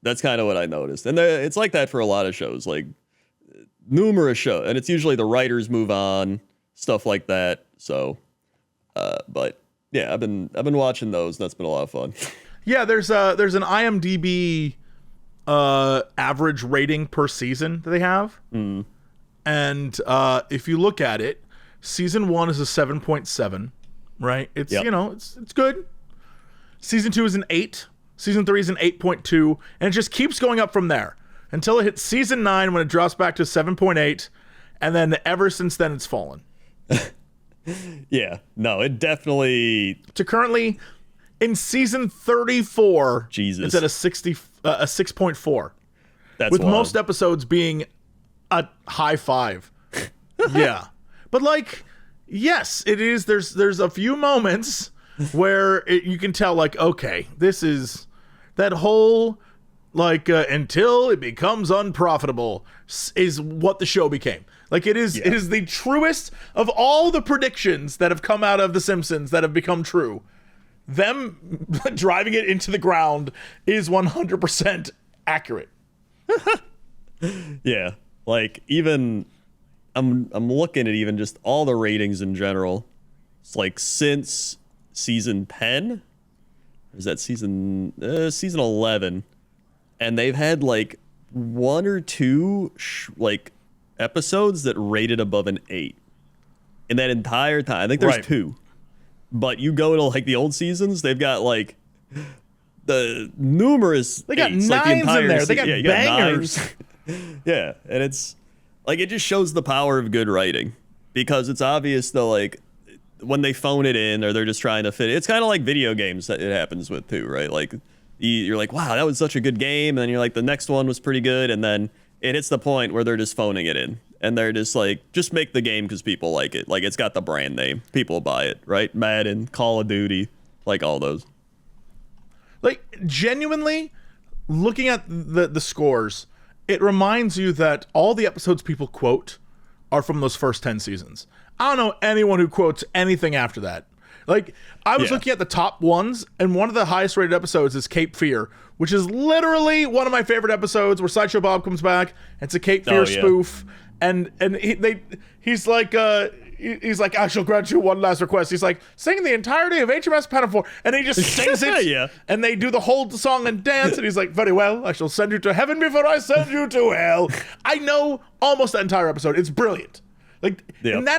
D: That's kind of what I noticed. And it's like that for a lot of shows, like, numerous shows. And it's usually the writers move on, stuff like that. So, but... yeah, I've been watching those, and that's been a lot of fun.
A: Yeah, there's an IMDb average rating per season that they have. Mm. And if you look at it, season 1 is a 7.7, right? It's it's good. Season 2 is an 8. Season 3 is an 8.2, and it just keeps going up from there until it hits season 9 when it drops back to 7.8, and then ever since then it's fallen.
D: Yeah, no, it definitely...
A: to currently, in season 34,
D: Jesus.
A: it's at a 6.4.
D: That's
A: with
D: wild.
A: most episodes being a high 5. Yeah. But, like, yes, it is. There's a few moments where you can tell, like, okay, this is that whole, like, until it becomes unprofitable is what the show became. Like, it is the truest of all the predictions that have come out of The Simpsons that have become true. Them driving it into the ground is 100% accurate.
D: Yeah, like, even I'm looking at even just all the ratings in general. It's like since season 10, or is that season 11, and they've had like one or two episodes that rated above an 8 in that entire time. I think there's 2, but you go to like the old seasons, they've got like the numerous.
A: They got
D: 8s,
A: nines
D: like the entire
A: in there. They got bangers.
D: Yeah, and it's like it just shows the power of good writing, because it's obvious that like when they phone it in or they're just trying to fit it. It's kind of like video games that it happens with too, right? Like you're like, wow, that was such a good game, and then you're like, the next one was pretty good, and then it hits the point where they're just phoning it in, and they're just like, just make the game because people like it. Like, it's got the brand name, people buy it, right? Madden, Call of Duty, like all those.
A: Like, genuinely, looking at the scores, it reminds you that all the episodes people quote are from those first 10 seasons. I don't know anyone who quotes anything after that. Like, I was looking at the top ones, and one of the highest rated episodes is Cape Fear, which is literally one of my favorite episodes, where Sideshow Bob comes back. It's a Cape Fear spoof, and he's like, I shall grant you one last request. He's like, sing the entirety of HMS Pinafore, and he just sings it. And they do the whole song and dance, and he's like, very well, I shall send you to heaven before I send you to hell. I know almost that entire episode. It's brilliant. Like, and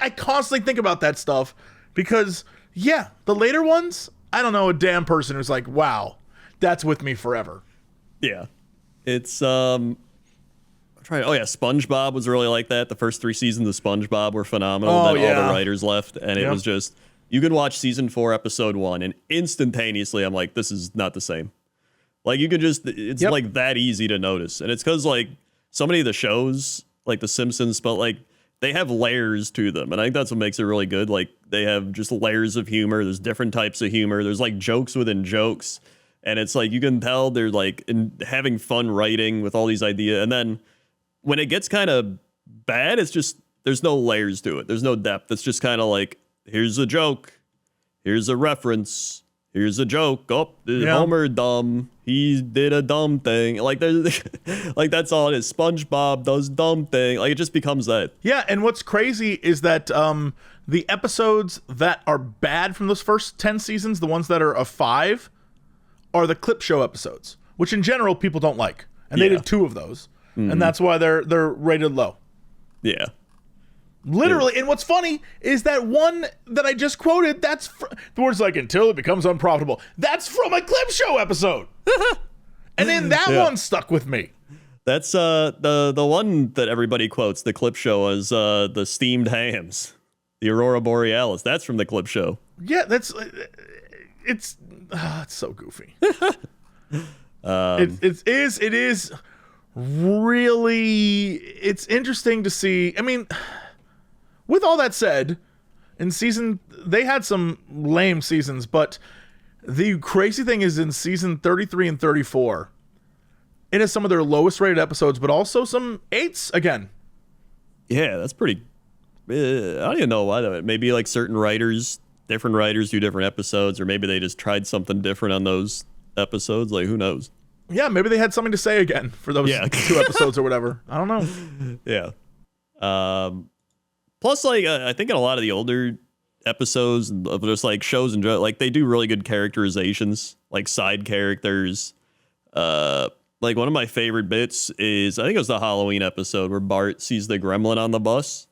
A: I constantly think about that stuff, because the later ones, I don't know a damn person who's like, wow, that's with me forever.
D: Yeah. It's SpongeBob was really like that. The first 3 seasons of SpongeBob were phenomenal. Then all the writers left, and it was just, you could watch season 4 episode 1 and instantaneously I'm like, this is not the same. Like, you could just, it's like that easy to notice. And it's because like so many of the shows, like The Simpsons, but like they have layers to them, and I think that's what makes it really good. Like, they have just layers of humor. There's different types of humor. There's like jokes within jokes, and it's like you can tell they're like having fun writing with all these ideas. And then when it gets kind of bad, it's just, there's no layers to it. There's no depth. It's just kind of like, here's a joke, here's a reference, here's a joke. Oh, Homer dumb. he did a dumb thing. Like there's like that's all it is. SpongeBob does dumb thing. Like it just becomes that.
A: Yeah, and what's crazy is that the episodes that are bad from those first 10 seasons, the ones that are of 5, are the clip show episodes, which in general people don't like. And they did 2 of those. And that's why they're rated low.
D: Yeah.
A: Literally, and what's funny is that one that I just quoted, that's the words like until it becomes unprofitable. That's from a clip show episode. And then that one stuck with me.
D: That's the one that everybody quotes, the clip show, is the steamed hams, the Aurora Borealis. That's from the clip show.
A: Yeah, it's so goofy. It is really, it's interesting to see. I mean, with all that said, they had some lame seasons, but the crazy thing is in season 33 and 34, it has some of their lowest rated episodes, but also some 8s again.
D: Yeah, that's pretty. I don't even know why though. Maybe like certain writers, different writers do different episodes, or maybe they just tried something different on those episodes. Like who knows?
A: Yeah, maybe they had something to say again for those 2 episodes or whatever. I don't know.
D: Yeah. Plus, like, I think in a lot of the older episodes of just like shows and like they do really good characterizations, like side characters. Like one of my favorite bits is I think it was the Halloween episode where Bart sees the gremlin on the bus.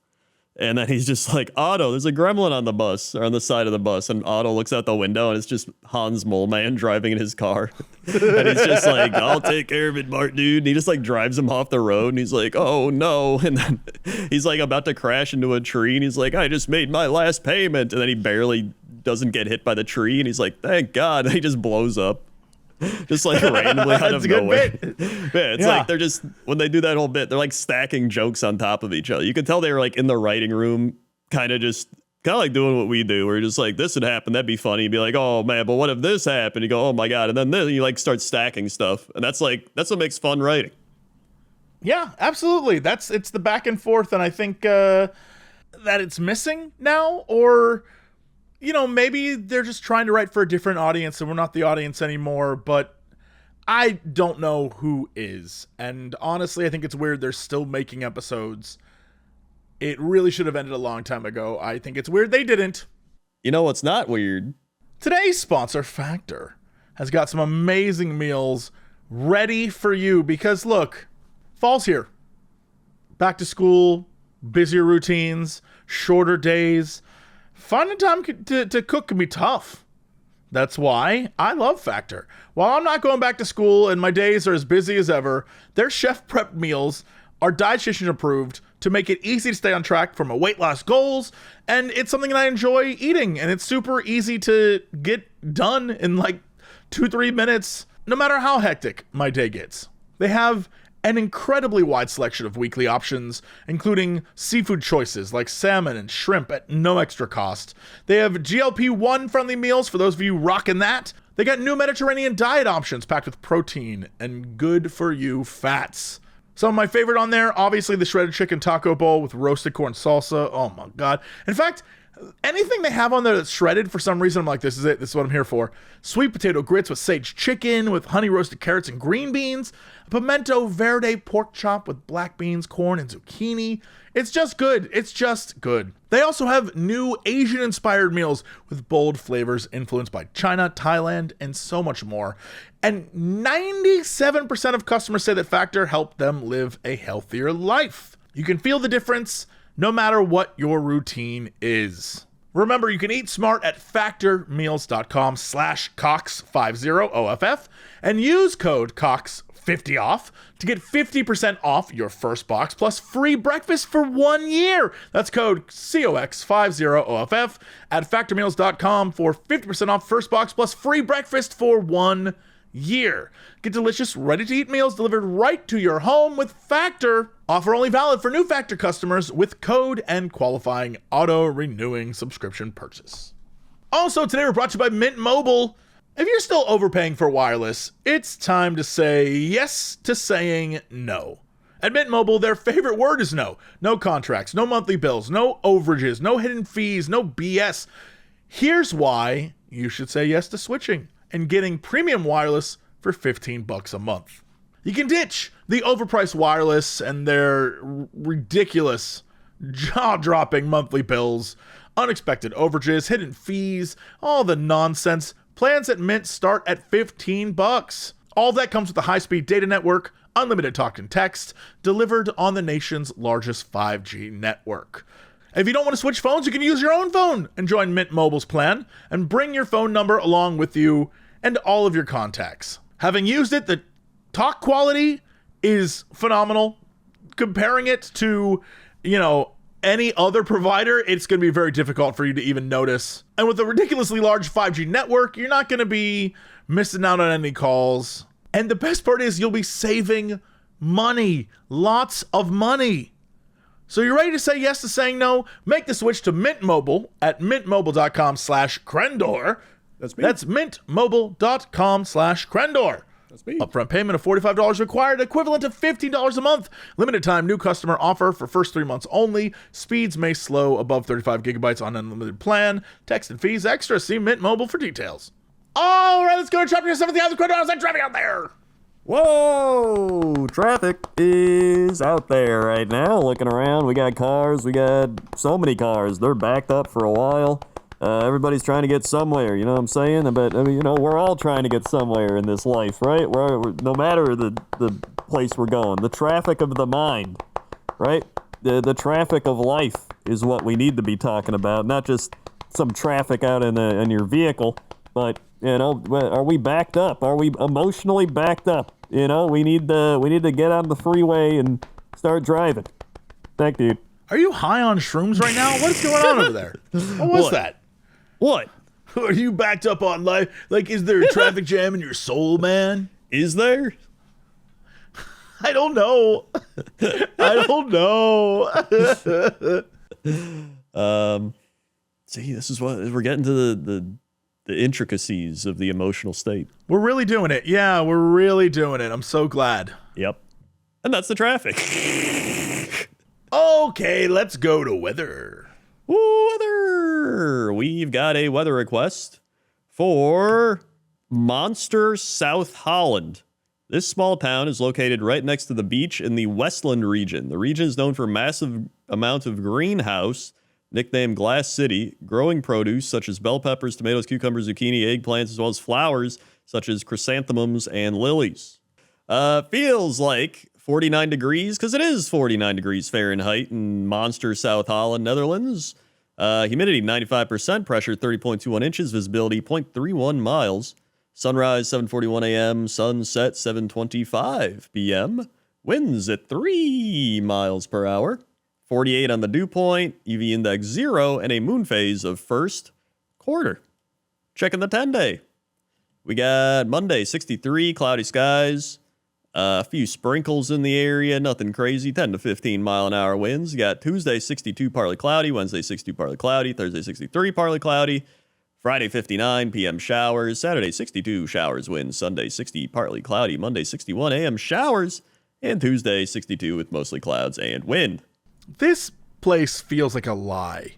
D: And then he's just like, Otto, there's a gremlin on the bus or on the side of the bus. And Otto looks out the window and it's just Hans Moleman driving in his car. And he's just like, I'll take care of it, Bart, dude. And he just like drives him off the road and he's like, oh no. And then he's like about to crash into a tree and he's like, I just made my last payment. And then he barely doesn't get hit by the tree. And he's like, thank God. And he just blows up. Just like randomly out of nowhere. Yeah, it's like they're just, when they do that whole bit, they're like stacking jokes on top of each other. You can tell they were like in the writing room, kind of like doing what we do. We're just like, this would happen, that'd be funny. You'd be like, oh man, but what if this happened? You go, oh my God. And then you like start stacking stuff. And that's what makes fun writing.
A: Yeah, absolutely. It's the back and forth. And I think that it's missing now, or maybe they're just trying to write for a different audience and we're not the audience anymore, but I don't know who is. And honestly, I think it's weird they're still making episodes. It really should have ended a long time ago. I think it's weird they didn't.
D: You know what's not weird?
A: Today's sponsor, Factor, has got some amazing meals ready for you because look, fall's here. Back to school, busier routines, shorter days. Finding time to cook can be tough. That's why I love Factor. While I'm not going back to school and my days are as busy as ever, their chef prep meals are dietitian approved to make it easy to stay on track for my weight loss goals. And it's something that I enjoy eating. And it's super easy to get done in like 2-3 minutes, no matter how hectic my day gets. They have an incredibly wide selection of weekly options, including seafood choices like salmon and shrimp at no extra cost. They have GLP-1 friendly meals for those of you rocking that. They got new Mediterranean diet options packed with protein and good for you fats. Some of my favorite on there, obviously the shredded chicken taco bowl with roasted corn salsa. Oh my God. In fact, anything they have on there that's shredded, for some reason, I'm like, this is it. This is what I'm here for. Sweet potato grits with sage chicken, with honey roasted carrots and green beans. A pimento verde pork chop with black beans, corn, and zucchini. It's just good. It's just good. They also have new Asian-inspired meals with bold flavors influenced by China, Thailand, and so much more. And 97% of customers say that Factor helped them live a healthier life. You can feel the difference no matter what your routine is. Remember, you can eat smart at factormeals.com/Cox50OFF and use code COX50OFF to get 50% off your first box plus free breakfast for 1 year. That's code COX50OFF at factormeals.com for 50% off first box plus free breakfast for 1 year. Get delicious, ready-to-eat meals delivered right to your home with Factor. Offer only valid for new Factor customers with code and qualifying auto-renewing subscription purchase. Also, today we're brought to you by Mint Mobile. If you're still overpaying for wireless, it's time to say yes to saying no. At Mint Mobile, their favorite word is no. No contracts, no monthly bills, no overages, no hidden fees, no BS. Here's why you should say yes to switching and getting premium wireless for $15 a month. You can ditch the overpriced wireless and their ridiculous, jaw-dropping monthly bills, unexpected overages, hidden fees, all the nonsense. Plans at Mint start at $15. All that comes with a high-speed data network, unlimited talk and text, delivered on the nation's largest 5G network. If you don't want to switch phones, you can use your own phone and join Mint Mobile's plan and bring your phone number along with you and all of your contacts. Having used it, the talk quality is phenomenal. Comparing it to, any other provider, it's going to be very difficult for you to even notice. And with a ridiculously large 5G network, you're not going to be missing out on any calls. And the best part is you'll be saving money, lots of money. So you're ready to say yes to saying no? Make the switch to Mint Mobile at mintmobile.com/Crendor.
D: That's me.
A: That's mintmobile.com/Crendor.
D: That's me.
A: Upfront payment of $45 required, equivalent to $15 a month. Limited time new customer offer for first 3 months only. Speeds may slow above 35 gigabytes on unlimited plan. Text and fees extra. See Mint Mobile for details. All right, let's go to chapter 7,000 Crendor. How's that traffic out there?
E: Whoa! Traffic is out there right now. Looking around, we got cars. We got so many cars. They're backed up for a while. Everybody's trying to get somewhere. You know what I'm saying? But we're all trying to get somewhere in this life, right? We're no matter the place we're going. The traffic of the mind, right? The traffic of life is what we need to be talking about, not just some traffic out in your vehicle, but. Are we backed up? Are we emotionally backed up? We need to get on the freeway and start driving. Thank you.
A: Are you high on shrooms right now? What's going on over there? What was that?
D: What?
A: Are you backed up on life? Like, is there a traffic jam in your soul, man?
D: Is there?
A: I don't know. I don't know.
D: See, this is what we're getting to the intricacies of the emotional state.
A: We're really doing it. Yeah, we're really doing it. I'm so glad.
D: Yep. And that's the traffic.
A: Okay, let's go to weather.
D: Weather. We've got a weather request for Monster, South Holland. This small town is located right next to the beach in the Westland region. The region is known for a massive amount of greenhouse, nicknamed Glass City, growing produce such as bell peppers, tomatoes, cucumbers, zucchini, eggplants, as well as flowers such as chrysanthemums and lilies. Feels like 49 degrees, because it is 49 degrees Fahrenheit in Monster, South Holland, Netherlands. Humidity 95%, pressure 30.21 inches, visibility 0.31 miles. Sunrise 7:41 a.m., sunset 7:25 p.m. Winds at 3 miles per hour. 48 on the dew point, UV index 0, and a moon phase of first quarter. Checking the 10-day. We got Monday, 63, cloudy skies. A few sprinkles in the area, nothing crazy, 10 to 15 mile an hour winds. You got Tuesday, 62, partly cloudy. Wednesday, 62, partly cloudy. Thursday, 63, partly cloudy. Friday, 59 p.m. showers. Saturday, 62, showers, winds. Sunday, 60, partly cloudy. Monday, 61 a.m. showers. And Tuesday, 62 with mostly clouds and wind.
A: This place feels like a lie.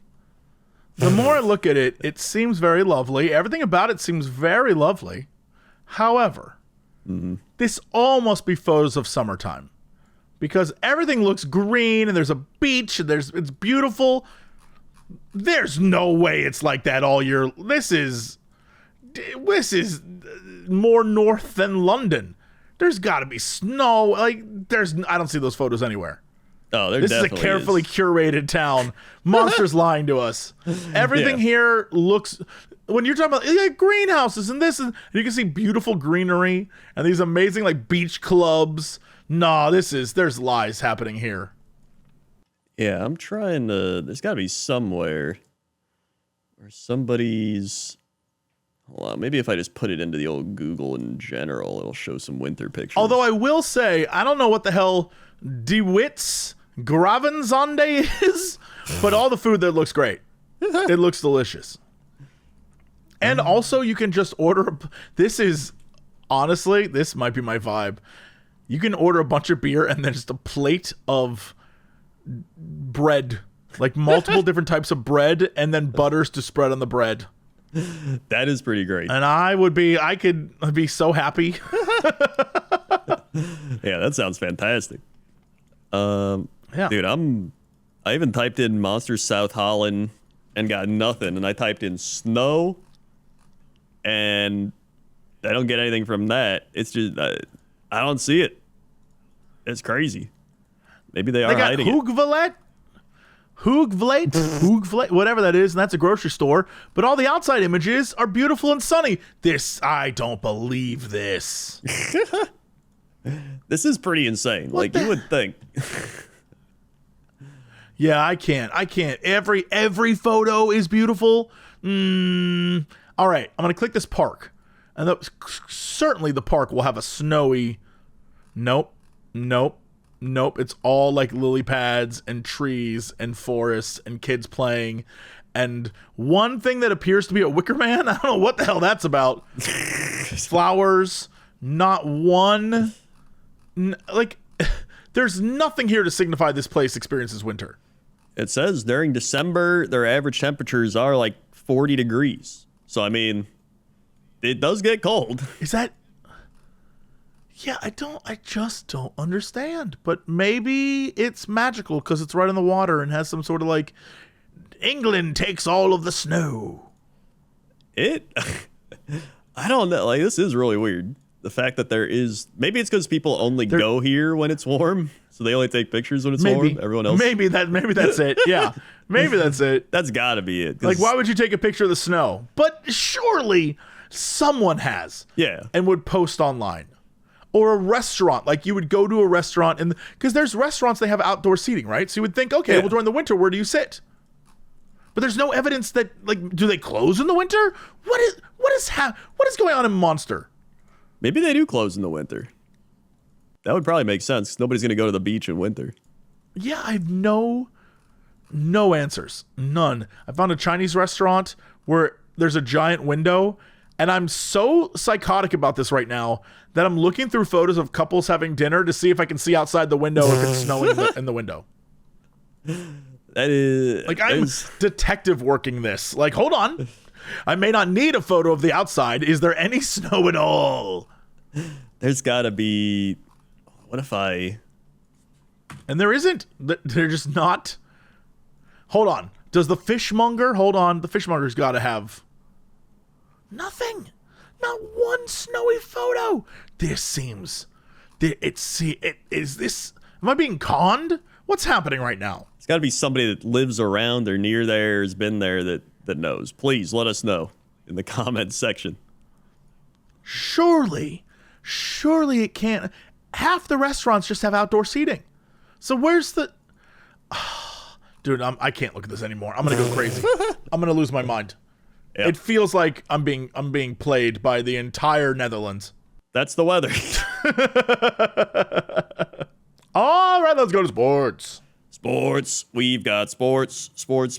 A: The more I look at it, it seems very lovely. Everything about it seems very lovely. However, this all must be photos of summertime, because everything looks green and there's a beach and it's beautiful. There's no way it's like that all year. This is more north than London. There's got to be snow. I don't see those photos anywhere.
D: Oh,
A: this is a carefully curated town. Monsters lying to us. Everything here looks. When you're talking about greenhouses and this, and you can see beautiful greenery and these amazing beach clubs. No, there's lies happening here.
D: Yeah, I'm trying to. There's got to be somewhere where somebody's. Hold on, maybe if I just put it into the old Google in general, it'll show some winter pictures.
A: Although I will say, I don't know what the hell DeWitt's Gravenzonde is, but all the food there looks great. It looks delicious. And also, you can just order. Honestly, this might be my vibe. You can order a bunch of beer and then just a plate of bread, like multiple different types of bread, and then butters to spread on the bread.
D: That is pretty great.
A: And I'd be so happy.
D: Yeah, that sounds fantastic.
A: Yeah.
D: Dude, I even typed in Monsters South Holland and got nothing, and I typed in snow, and I don't get anything from that. It's just I don't see it. It's crazy. Maybe they are hiding it.
A: Hoogvlet, whatever that is, and that's a grocery store. But all the outside images are beautiful and sunny. I don't believe this.
D: This is pretty insane. You would think.
A: Yeah, I can't. Every photo is beautiful. All right, I'm gonna click this park, and certainly the park will have a snowy. Nope. It's all like lily pads and trees and forests and kids playing, and one thing that appears to be a wicker man. I don't know what the hell that's about. Flowers. Not one. There's nothing here to signify this place experiences winter.
D: It says during December, their average temperatures are like 40 degrees. So, I mean, it does get cold.
A: Is that... Yeah, I just don't understand. But maybe it's magical because it's right on the water and has some sort of England takes all of the snow.
D: I don't know. This is really weird. The fact that maybe it's because people only go here when it's warm. So they only take pictures when it's warm. Everyone else.
A: Maybe that's it. Yeah. Maybe that's it.
D: That's gotta be it.
A: Why would you take a picture of the snow? But surely someone has.
D: Yeah.
A: And would post online. Or a restaurant. You would go to a restaurant because there's restaurants, they have outdoor seating, right? So you would think, okay, well, during the winter, where do you sit? But there's no evidence that do they close in the winter? What is going on in Monster?
D: Maybe they do close in the winter. That would probably make sense. Nobody's going to go to the beach in winter.
A: Yeah, I have no answers. None. I found a Chinese restaurant where there's a giant window, and I'm so psychotic about this right now that I'm looking through photos of couples having dinner to see if I can see outside the window if it's snowing in the window.
D: That is...
A: I'm detective working this. Hold on. I may not need a photo of the outside. Is there any snow at all?
D: There's gotta be... What if I...
A: And there isn't. They're just not. Hold on. Does the fishmonger... Hold on. The fishmonger's gotta have... Nothing. Not one snowy photo. This seems... Is this... Am I being conned? What's happening right now?
D: It's gotta be somebody that lives around or near there, has been there, that knows. Please let us know in the comments section.
A: Surely it can't. Half the restaurants just have outdoor seating. So where's the... Dude, I can't look at this anymore. I'm gonna go crazy. I'm gonna lose my mind.
D: Yep.
A: It feels like I'm being played by the entire Netherlands.
D: That's the weather.
A: All right, let's go to sports.
D: Sports. We've got sports. Sports.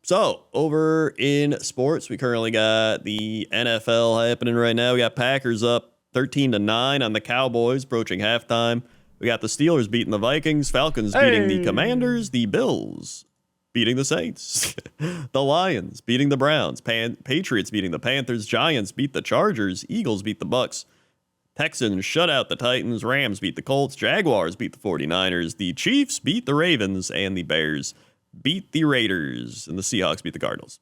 D: So over in sports, we currently got the NFL happening right now. We got Packers up 13-9 on the Cowboys, approaching halftime. We got the Steelers beating the Vikings, Falcons beating the Commanders, the Bills beating the Saints, the Lions beating the Browns, Patriots beating the Panthers, Giants beat the Chargers, Eagles beat the Bucks, Texans shut out the Titans, Rams beat the Colts, Jaguars beat the 49ers, the Chiefs beat the Ravens, and the Bears beat the Raiders, and the Seahawks beat the Cardinals.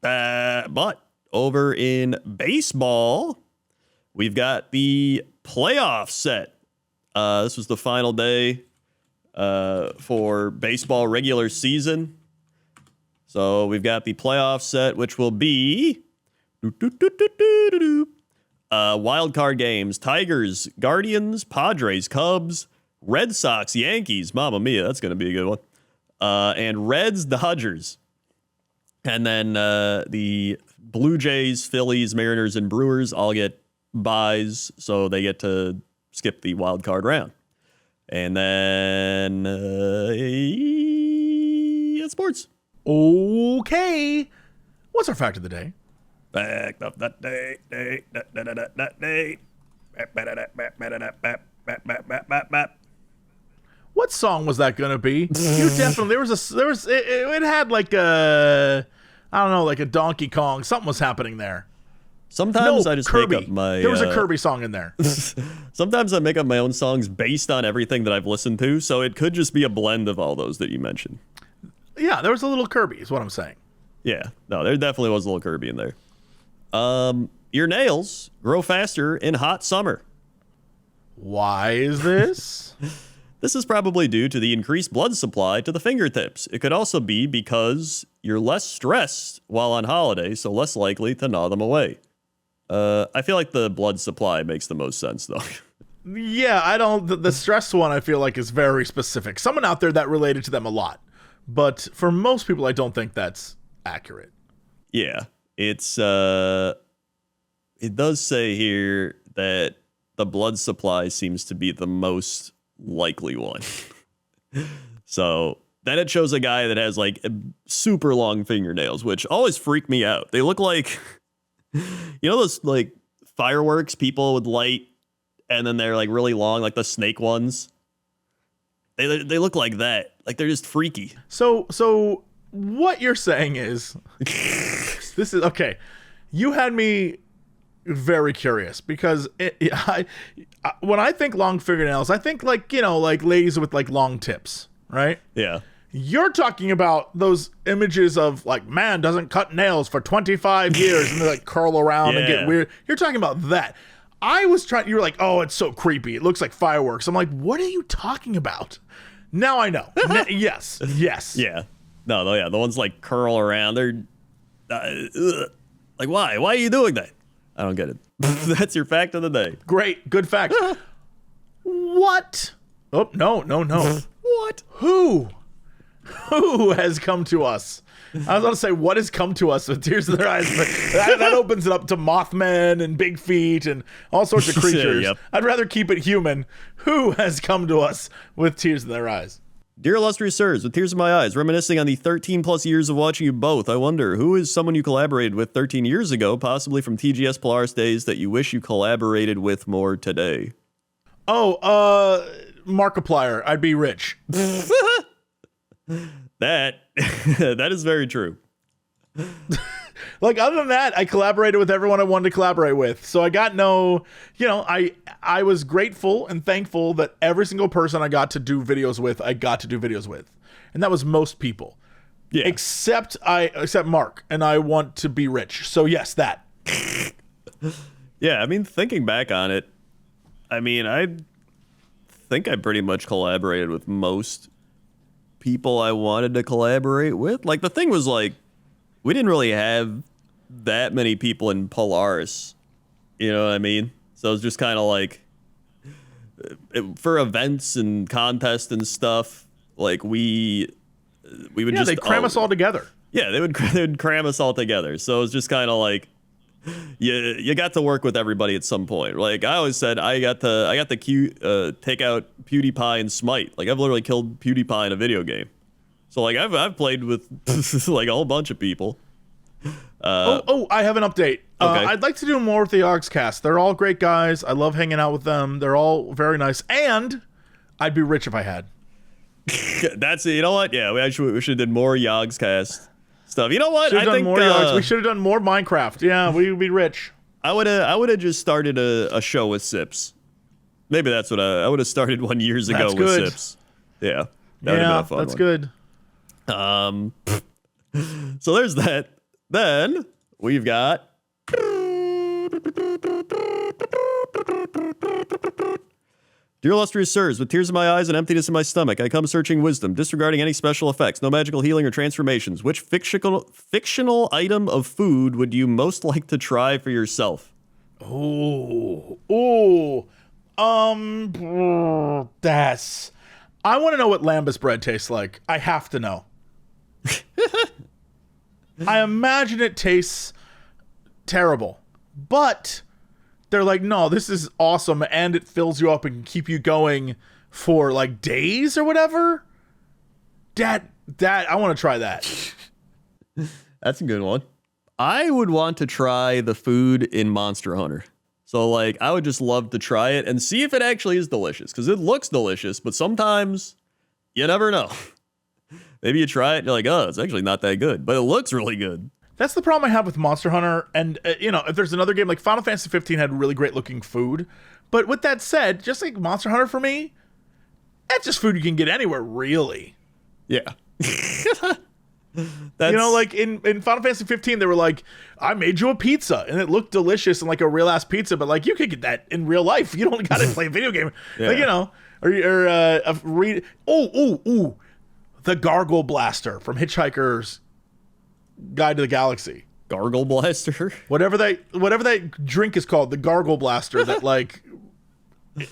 D: But over in baseball, we've got the playoff set. This was the final day for baseball regular season. So we've got the playoff set, which will be wild card games: Tigers, Guardians, Padres, Cubs, Red Sox, Yankees. Mamma mia, that's going to be a good one. And Reds, Dodgers. And then the Blue Jays, Phillies, Mariners, and Brewers all get buys, so they get to skip the wild card round. And then sports.
A: Okay. What's our fact of the day?
D: Fact of the day. What's
A: song was that gonna be? You definitely it had like a, I don't know, like a Donkey Kong. Something was happening there.
D: Sometimes I just
A: Kirby.
D: make up my.
A: There was a Kirby song in there.
D: Sometimes I make up my own songs based on everything that I've listened to, so it could just be a blend of all those that you mentioned.
A: Yeah, there was a little Kirby, is what I'm saying.
D: Yeah, no, there definitely was a little Kirby in there. Your nails grow faster in hot summer.
A: Why is this?
D: This is probably due to the increased blood supply to the fingertips. It could also be because you're less stressed while on holiday, so less likely to gnaw them away. I feel like the blood supply makes the most sense, though.
A: Yeah, I don't. The stress one I feel like is very specific. Someone out there that related to them a lot, but for most people, I don't think that's accurate.
D: Yeah, it's it does say here that the blood supply seems to be the most likely one. So then it shows a guy that has like super long fingernails, which always freak me out. They look like, you know, those like fireworks people would light, and then they're like really long, like the snake ones. They look like that. Like they're just freaky.
A: So what you're saying is, this is okay. You had me very curious because when I think long fingernails, I think like, you know, like ladies with like long tips, right?
D: Yeah.
A: You're talking about those images of like, man doesn't cut nails for 25 years and they like curl around and get weird. You're talking about that. I was trying, you were like, oh, it's so creepy. It looks like fireworks. I'm like, what are you talking about? Now I know. Yes.
D: Yeah. No, yeah. The ones like curl around. They're like, why? Why are you doing that? I don't get it. That's your fact of the day.
A: Great. Good fact. What? Oh, no.
D: What?
A: Who has come to us? I was going to say, what has come to us with tears in their eyes? But that opens it up to Mothman and Big Feet and all sorts of creatures.
D: Yep.
A: I'd rather keep it human. Who has come to us with tears in their eyes?
D: Dear illustrious sirs, with tears in my eyes, reminiscing on the 13 plus years of watching you both, I wonder, who is someone you collaborated with 13 years ago, possibly from TGS Polaris days, that you wish you collaborated with more today?
A: Oh, Markiplier. I'd be rich.
D: That is very true.
A: Like, other than that, I collaborated with everyone I wanted to collaborate with. So I got no, you know, I was grateful and thankful that every single person I got to do videos with, I got to do videos with. And that was most people.
D: Yeah.
A: Except Mark, and I want to be rich. So yes, that.
D: Yeah, I mean, thinking back on it, I mean, I think I pretty much collaborated with most people I wanted to collaborate with. Like, the thing was, like, we didn't really have that many people in Polaris, you know what I mean? So it was just kind of like, for events and contests and stuff, like we would just...
A: they'd cram us all together.
D: Yeah, they would cram us all together. So it was just kind of like, you got to work with everybody at some point. Like I always said, I got to take out PewDiePie and Smite. Like I've literally killed PewDiePie in a video game. So like I've played with like a whole bunch of people.
A: I have an update.
D: Okay.
A: I'd like to do more with the Yogscast. They're all great guys. I love hanging out with them. They're all very nice. And I'd be rich if I had.
D: That's it. You know what? Yeah, we should have did more Yogscast stuff. You know what?
A: I think we should have done more Minecraft. Yeah, we'd be rich.
D: I would have just started a show with Sips. Maybe that's what I would have started one years ago
A: That's
D: with
A: good.
D: Sips. Yeah. That would have been a fun
A: that's
D: one.
A: good.
D: So there's that. Then we've got Dear illustrious sirs, with tears in my eyes and emptiness in my stomach, I come searching wisdom, disregarding any special effects, no magical healing or transformations. Which fictional item of food would you most like to try for yourself?
A: That's... I want to know what lambus bread tastes like. I have to know. I imagine it tastes terrible, but they're like, no, this is awesome, and it fills you up and can keep you going for like days or whatever. That I want to try that.
D: That's a good one. I would want to try the food in Monster Hunter. So like, I would just love to try it and see if it actually is delicious, because it looks delicious, but sometimes You never know. Maybe you try it and you're like, oh, it's actually not that good, but it looks really good.
A: That's the problem I have with Monster Hunter. And, if there's another game like Final Fantasy 15 had really great looking food. But with that said, just like Monster Hunter for me, that's just food you can get anywhere, really.
D: Yeah.
A: Like in Final Fantasy 15, they were like, I made you a pizza, and it looked delicious and like a real ass pizza, but like you could get that in real life. You don't got to play a video game.
D: Yeah.
A: The Gargle Blaster from Hitchhiker's Guide to the Galaxy.
D: Gargle Blaster?
A: Whatever that drink is called, the Gargle Blaster, that like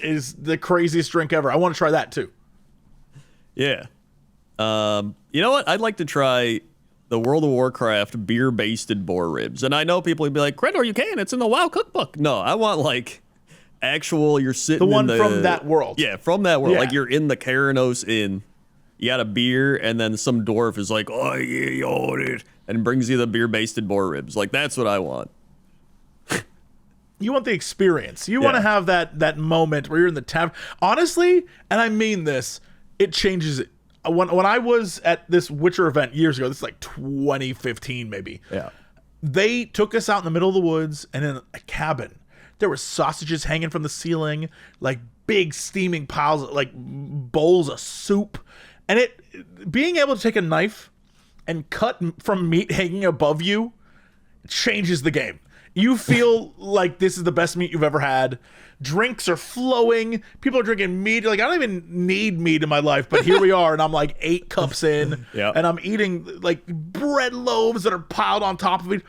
A: is the craziest drink ever. I want to try that too.
D: Yeah. You know what? I'd like to try the World of Warcraft beer-basted boar ribs. And I know people would be like, Crendor, you can. It's in the WoW cookbook. No, I want like actual, you're sitting
A: the one
D: in
A: from that world.
D: Yeah, from that world.
A: Yeah.
D: Like you're in the Keranos Inn. You got a beer, and then some dwarf is like, oh, yeah, you own it, and brings you the beer-basted boar ribs. Like, that's what I want.
A: You want the experience. You want to have that moment where you're in the tavern. Honestly, and I mean this, it changes it. When I was at this Witcher event years ago, this is like 2015 maybe.
D: Yeah.
A: They took us out in the middle of the woods and in a cabin. There were sausages hanging from the ceiling, like big steaming piles, like bowls of soup. And being able to take a knife and cut from meat hanging above you changes the game. You feel like this is the best meat you've ever had. Drinks are flowing. People are drinking meat. Like, I don't even need meat in my life, but here we are, and I'm like 8 cups in, and I'm eating like bread loaves that are piled on top of it.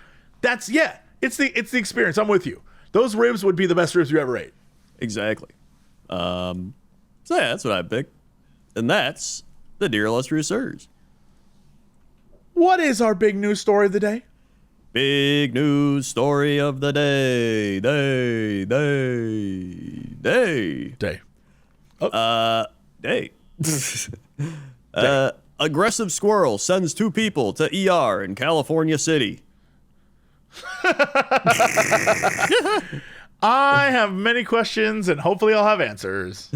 A: It's the experience. I'm with you. Those ribs would be the best ribs you ever ate.
D: Exactly. So yeah, that's what I picked. And that's the Dear Illustrious Sirs.
A: What is our big news story of the day?
D: Big news story of the day. Day. Aggressive squirrel sends 2 people to ER in California City.
A: I have many questions, and hopefully I'll have answers.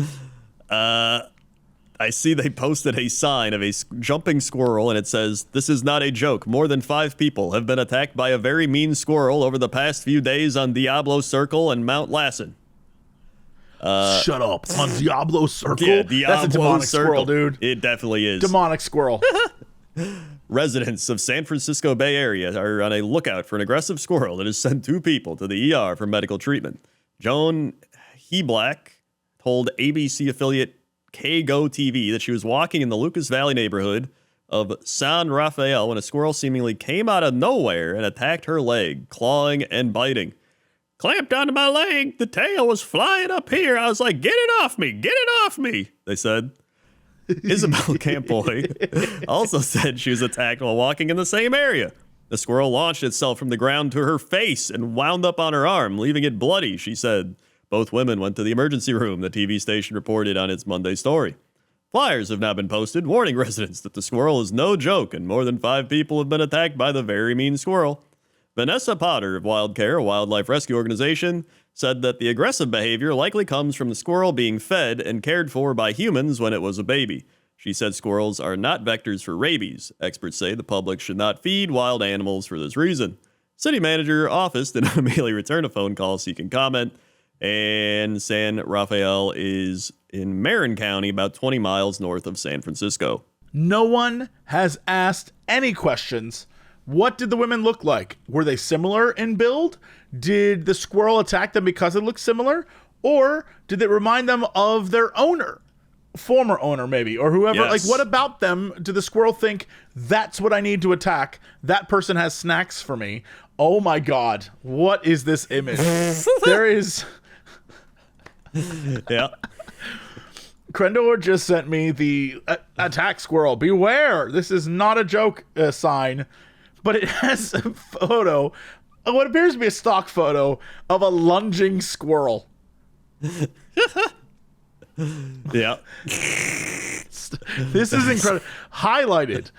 D: I see they posted a sign of a jumping squirrel, and it says, "This is not a joke. More than 5 people have been attacked by a very mean squirrel over the past few days on Diablo Circle and Mount Lassen."
A: Shut up. On Diablo Circle?
D: Yeah, Diablo
A: That's a demonic
D: Circle.
A: squirrel, dude.
D: It definitely is.
A: Demonic squirrel.
D: Residents of San Francisco Bay Area are on a lookout for an aggressive squirrel that has sent 2 people to the ER for medical treatment. Joan Heblack told ABC affiliate KGO TV that she was walking in the Lucas Valley neighborhood of San Rafael when a squirrel seemingly came out of nowhere and attacked her leg, clawing and biting. "Clamped onto my leg. The tail was flying up here. I was like, get it off me, they said. Isabel Campoy also said she was attacked while walking in the same area. The squirrel launched itself from the ground to her face and wound up on her arm, leaving it bloody, she said. Both women went to the emergency room, the TV station reported on its Monday story. Flyers have now been posted warning residents that the squirrel is no joke and more than 5 people have been attacked by the very mean squirrel. Vanessa Potter of Wild Care, a wildlife rescue organization, said that the aggressive behavior likely comes from the squirrel being fed and cared for by humans when it was a baby. She said squirrels are not vectors for rabies. Experts say the public should not feed wild animals for this reason. City manager office did not immediately return a phone call seeking comment. And San Rafael is in Marin County, about 20 miles north of San Francisco.
A: No one has asked any questions. What did the women look like? Were they similar in build? Did the squirrel attack them because it looked similar? Or did it remind them of their owner? Former owner, maybe, or whoever.
D: Yes.
A: Like, what about them? Did the squirrel think, that's what I need to attack? That person has snacks for me. Oh my God. What is this image? There is...
D: Yeah.
A: Crendor just sent me the attack squirrel. Beware. This is not a joke sign, but it has a photo, what appears to be a stock photo of a lunging squirrel.
D: Yeah.
A: This is incredible. Highlighted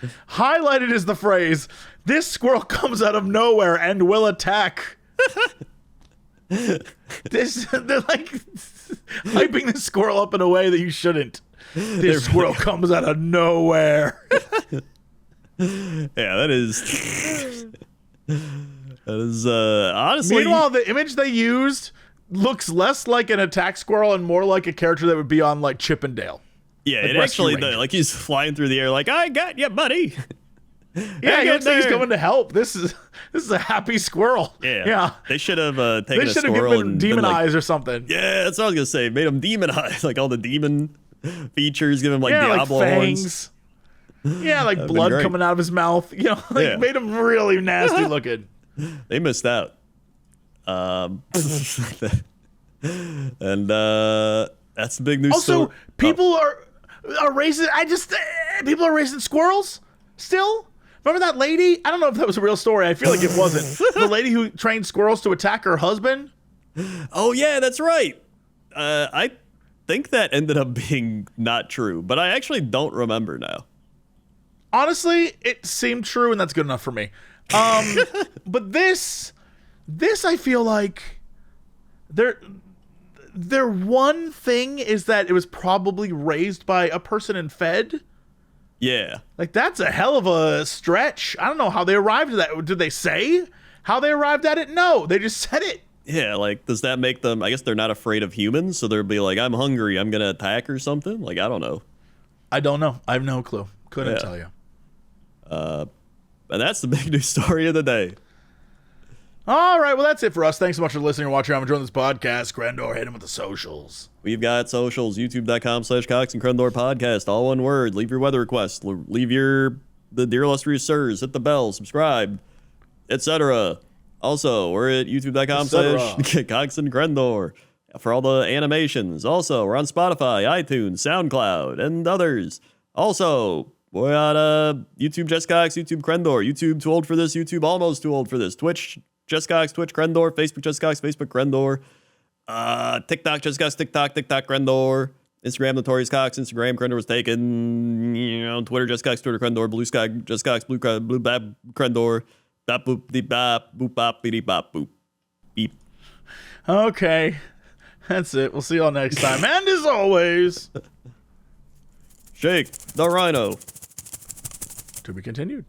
A: is the phrase, "This squirrel comes out of nowhere and will attack." They're like hyping the squirrel up in a way that you shouldn't. This squirrel comes out of nowhere.
D: Yeah, that is honestly.
A: Meanwhile, the image they used looks less like an attack squirrel and more like a character that would be on like Chippendale.
D: Yeah,
A: like
D: it actually
A: Rescue
D: like he's flying through the air like, I got you, buddy.
A: Yeah, he looks like he's coming to help. This is a happy squirrel.
D: Yeah. They should have taken
A: They
D: a
A: should have
D: squirrel
A: given him
D: and
A: demon
D: been like,
A: eyes or something.
D: yeah, that's what I was gonna say. Made him demonized, like all the demon features. Give him like
A: Yeah, like
D: Diablo
A: fangs.
D: ones.
A: Yeah, like
D: That'd been
A: blood
D: great.
A: coming out of his mouth. You know, like
D: Yeah.
A: made him really nasty looking.
D: They missed out. And that's the big news.
A: Also, people are raising. People are raising squirrels still. Remember that lady? I don't know if that was a real story. I feel like it wasn't. The lady who trained squirrels to attack her husband.
D: Oh yeah, that's right. I think that ended up being not true, but I actually don't remember now.
A: Honestly, it seemed true, and that's good enough for me. But this I feel like their one thing is that it was probably raised by a person and fed.
D: Yeah.
A: Like, that's a hell of a stretch. I don't know how they arrived at that. Did they say how they arrived at it? No, they just said it.
D: Yeah, like, does that make them, I guess they're not afraid of humans, so they'll be like, I'm hungry, I'm gonna attack or something? Like, I don't know.
A: I don't know. I have no clue. Couldn't
D: Yeah.
A: tell you.
D: And that's the big news story of the day.
A: All right, well, that's it for us. Thanks so much for listening or watching. I'm enjoying this podcast. Crendor, hit him with the socials.
D: We've got socials, youtube.com/Cox and Crendor podcast, all one word. Leave your weather request, leave the dear illustrious sirs, hit the bell, subscribe, etc. Also, we're at youtube.com/Cox and Crendor for all the animations. Also, we're on Spotify, iTunes, SoundCloud, and others. Also, we're on YouTube Just Cox, YouTube Crendor, YouTube Too Old for This, YouTube Almost Too Old for This, Twitch Just Cox, Twitch Crendor, Facebook Just Cox, Facebook Crendor, TikTok Just Cox, TikTok Crendor, Instagram Notorious Cox, Instagram Crendor was taken, Twitter Just Cox, Twitter Crendor, Blue Sky Just Cox, Blue Bab Crendor, bop boop dee bop, boop bop beep bop boop, beep.
A: Okay, that's it. We'll see y'all next time. And as always,
D: Shake the Rhino.
A: to be continued.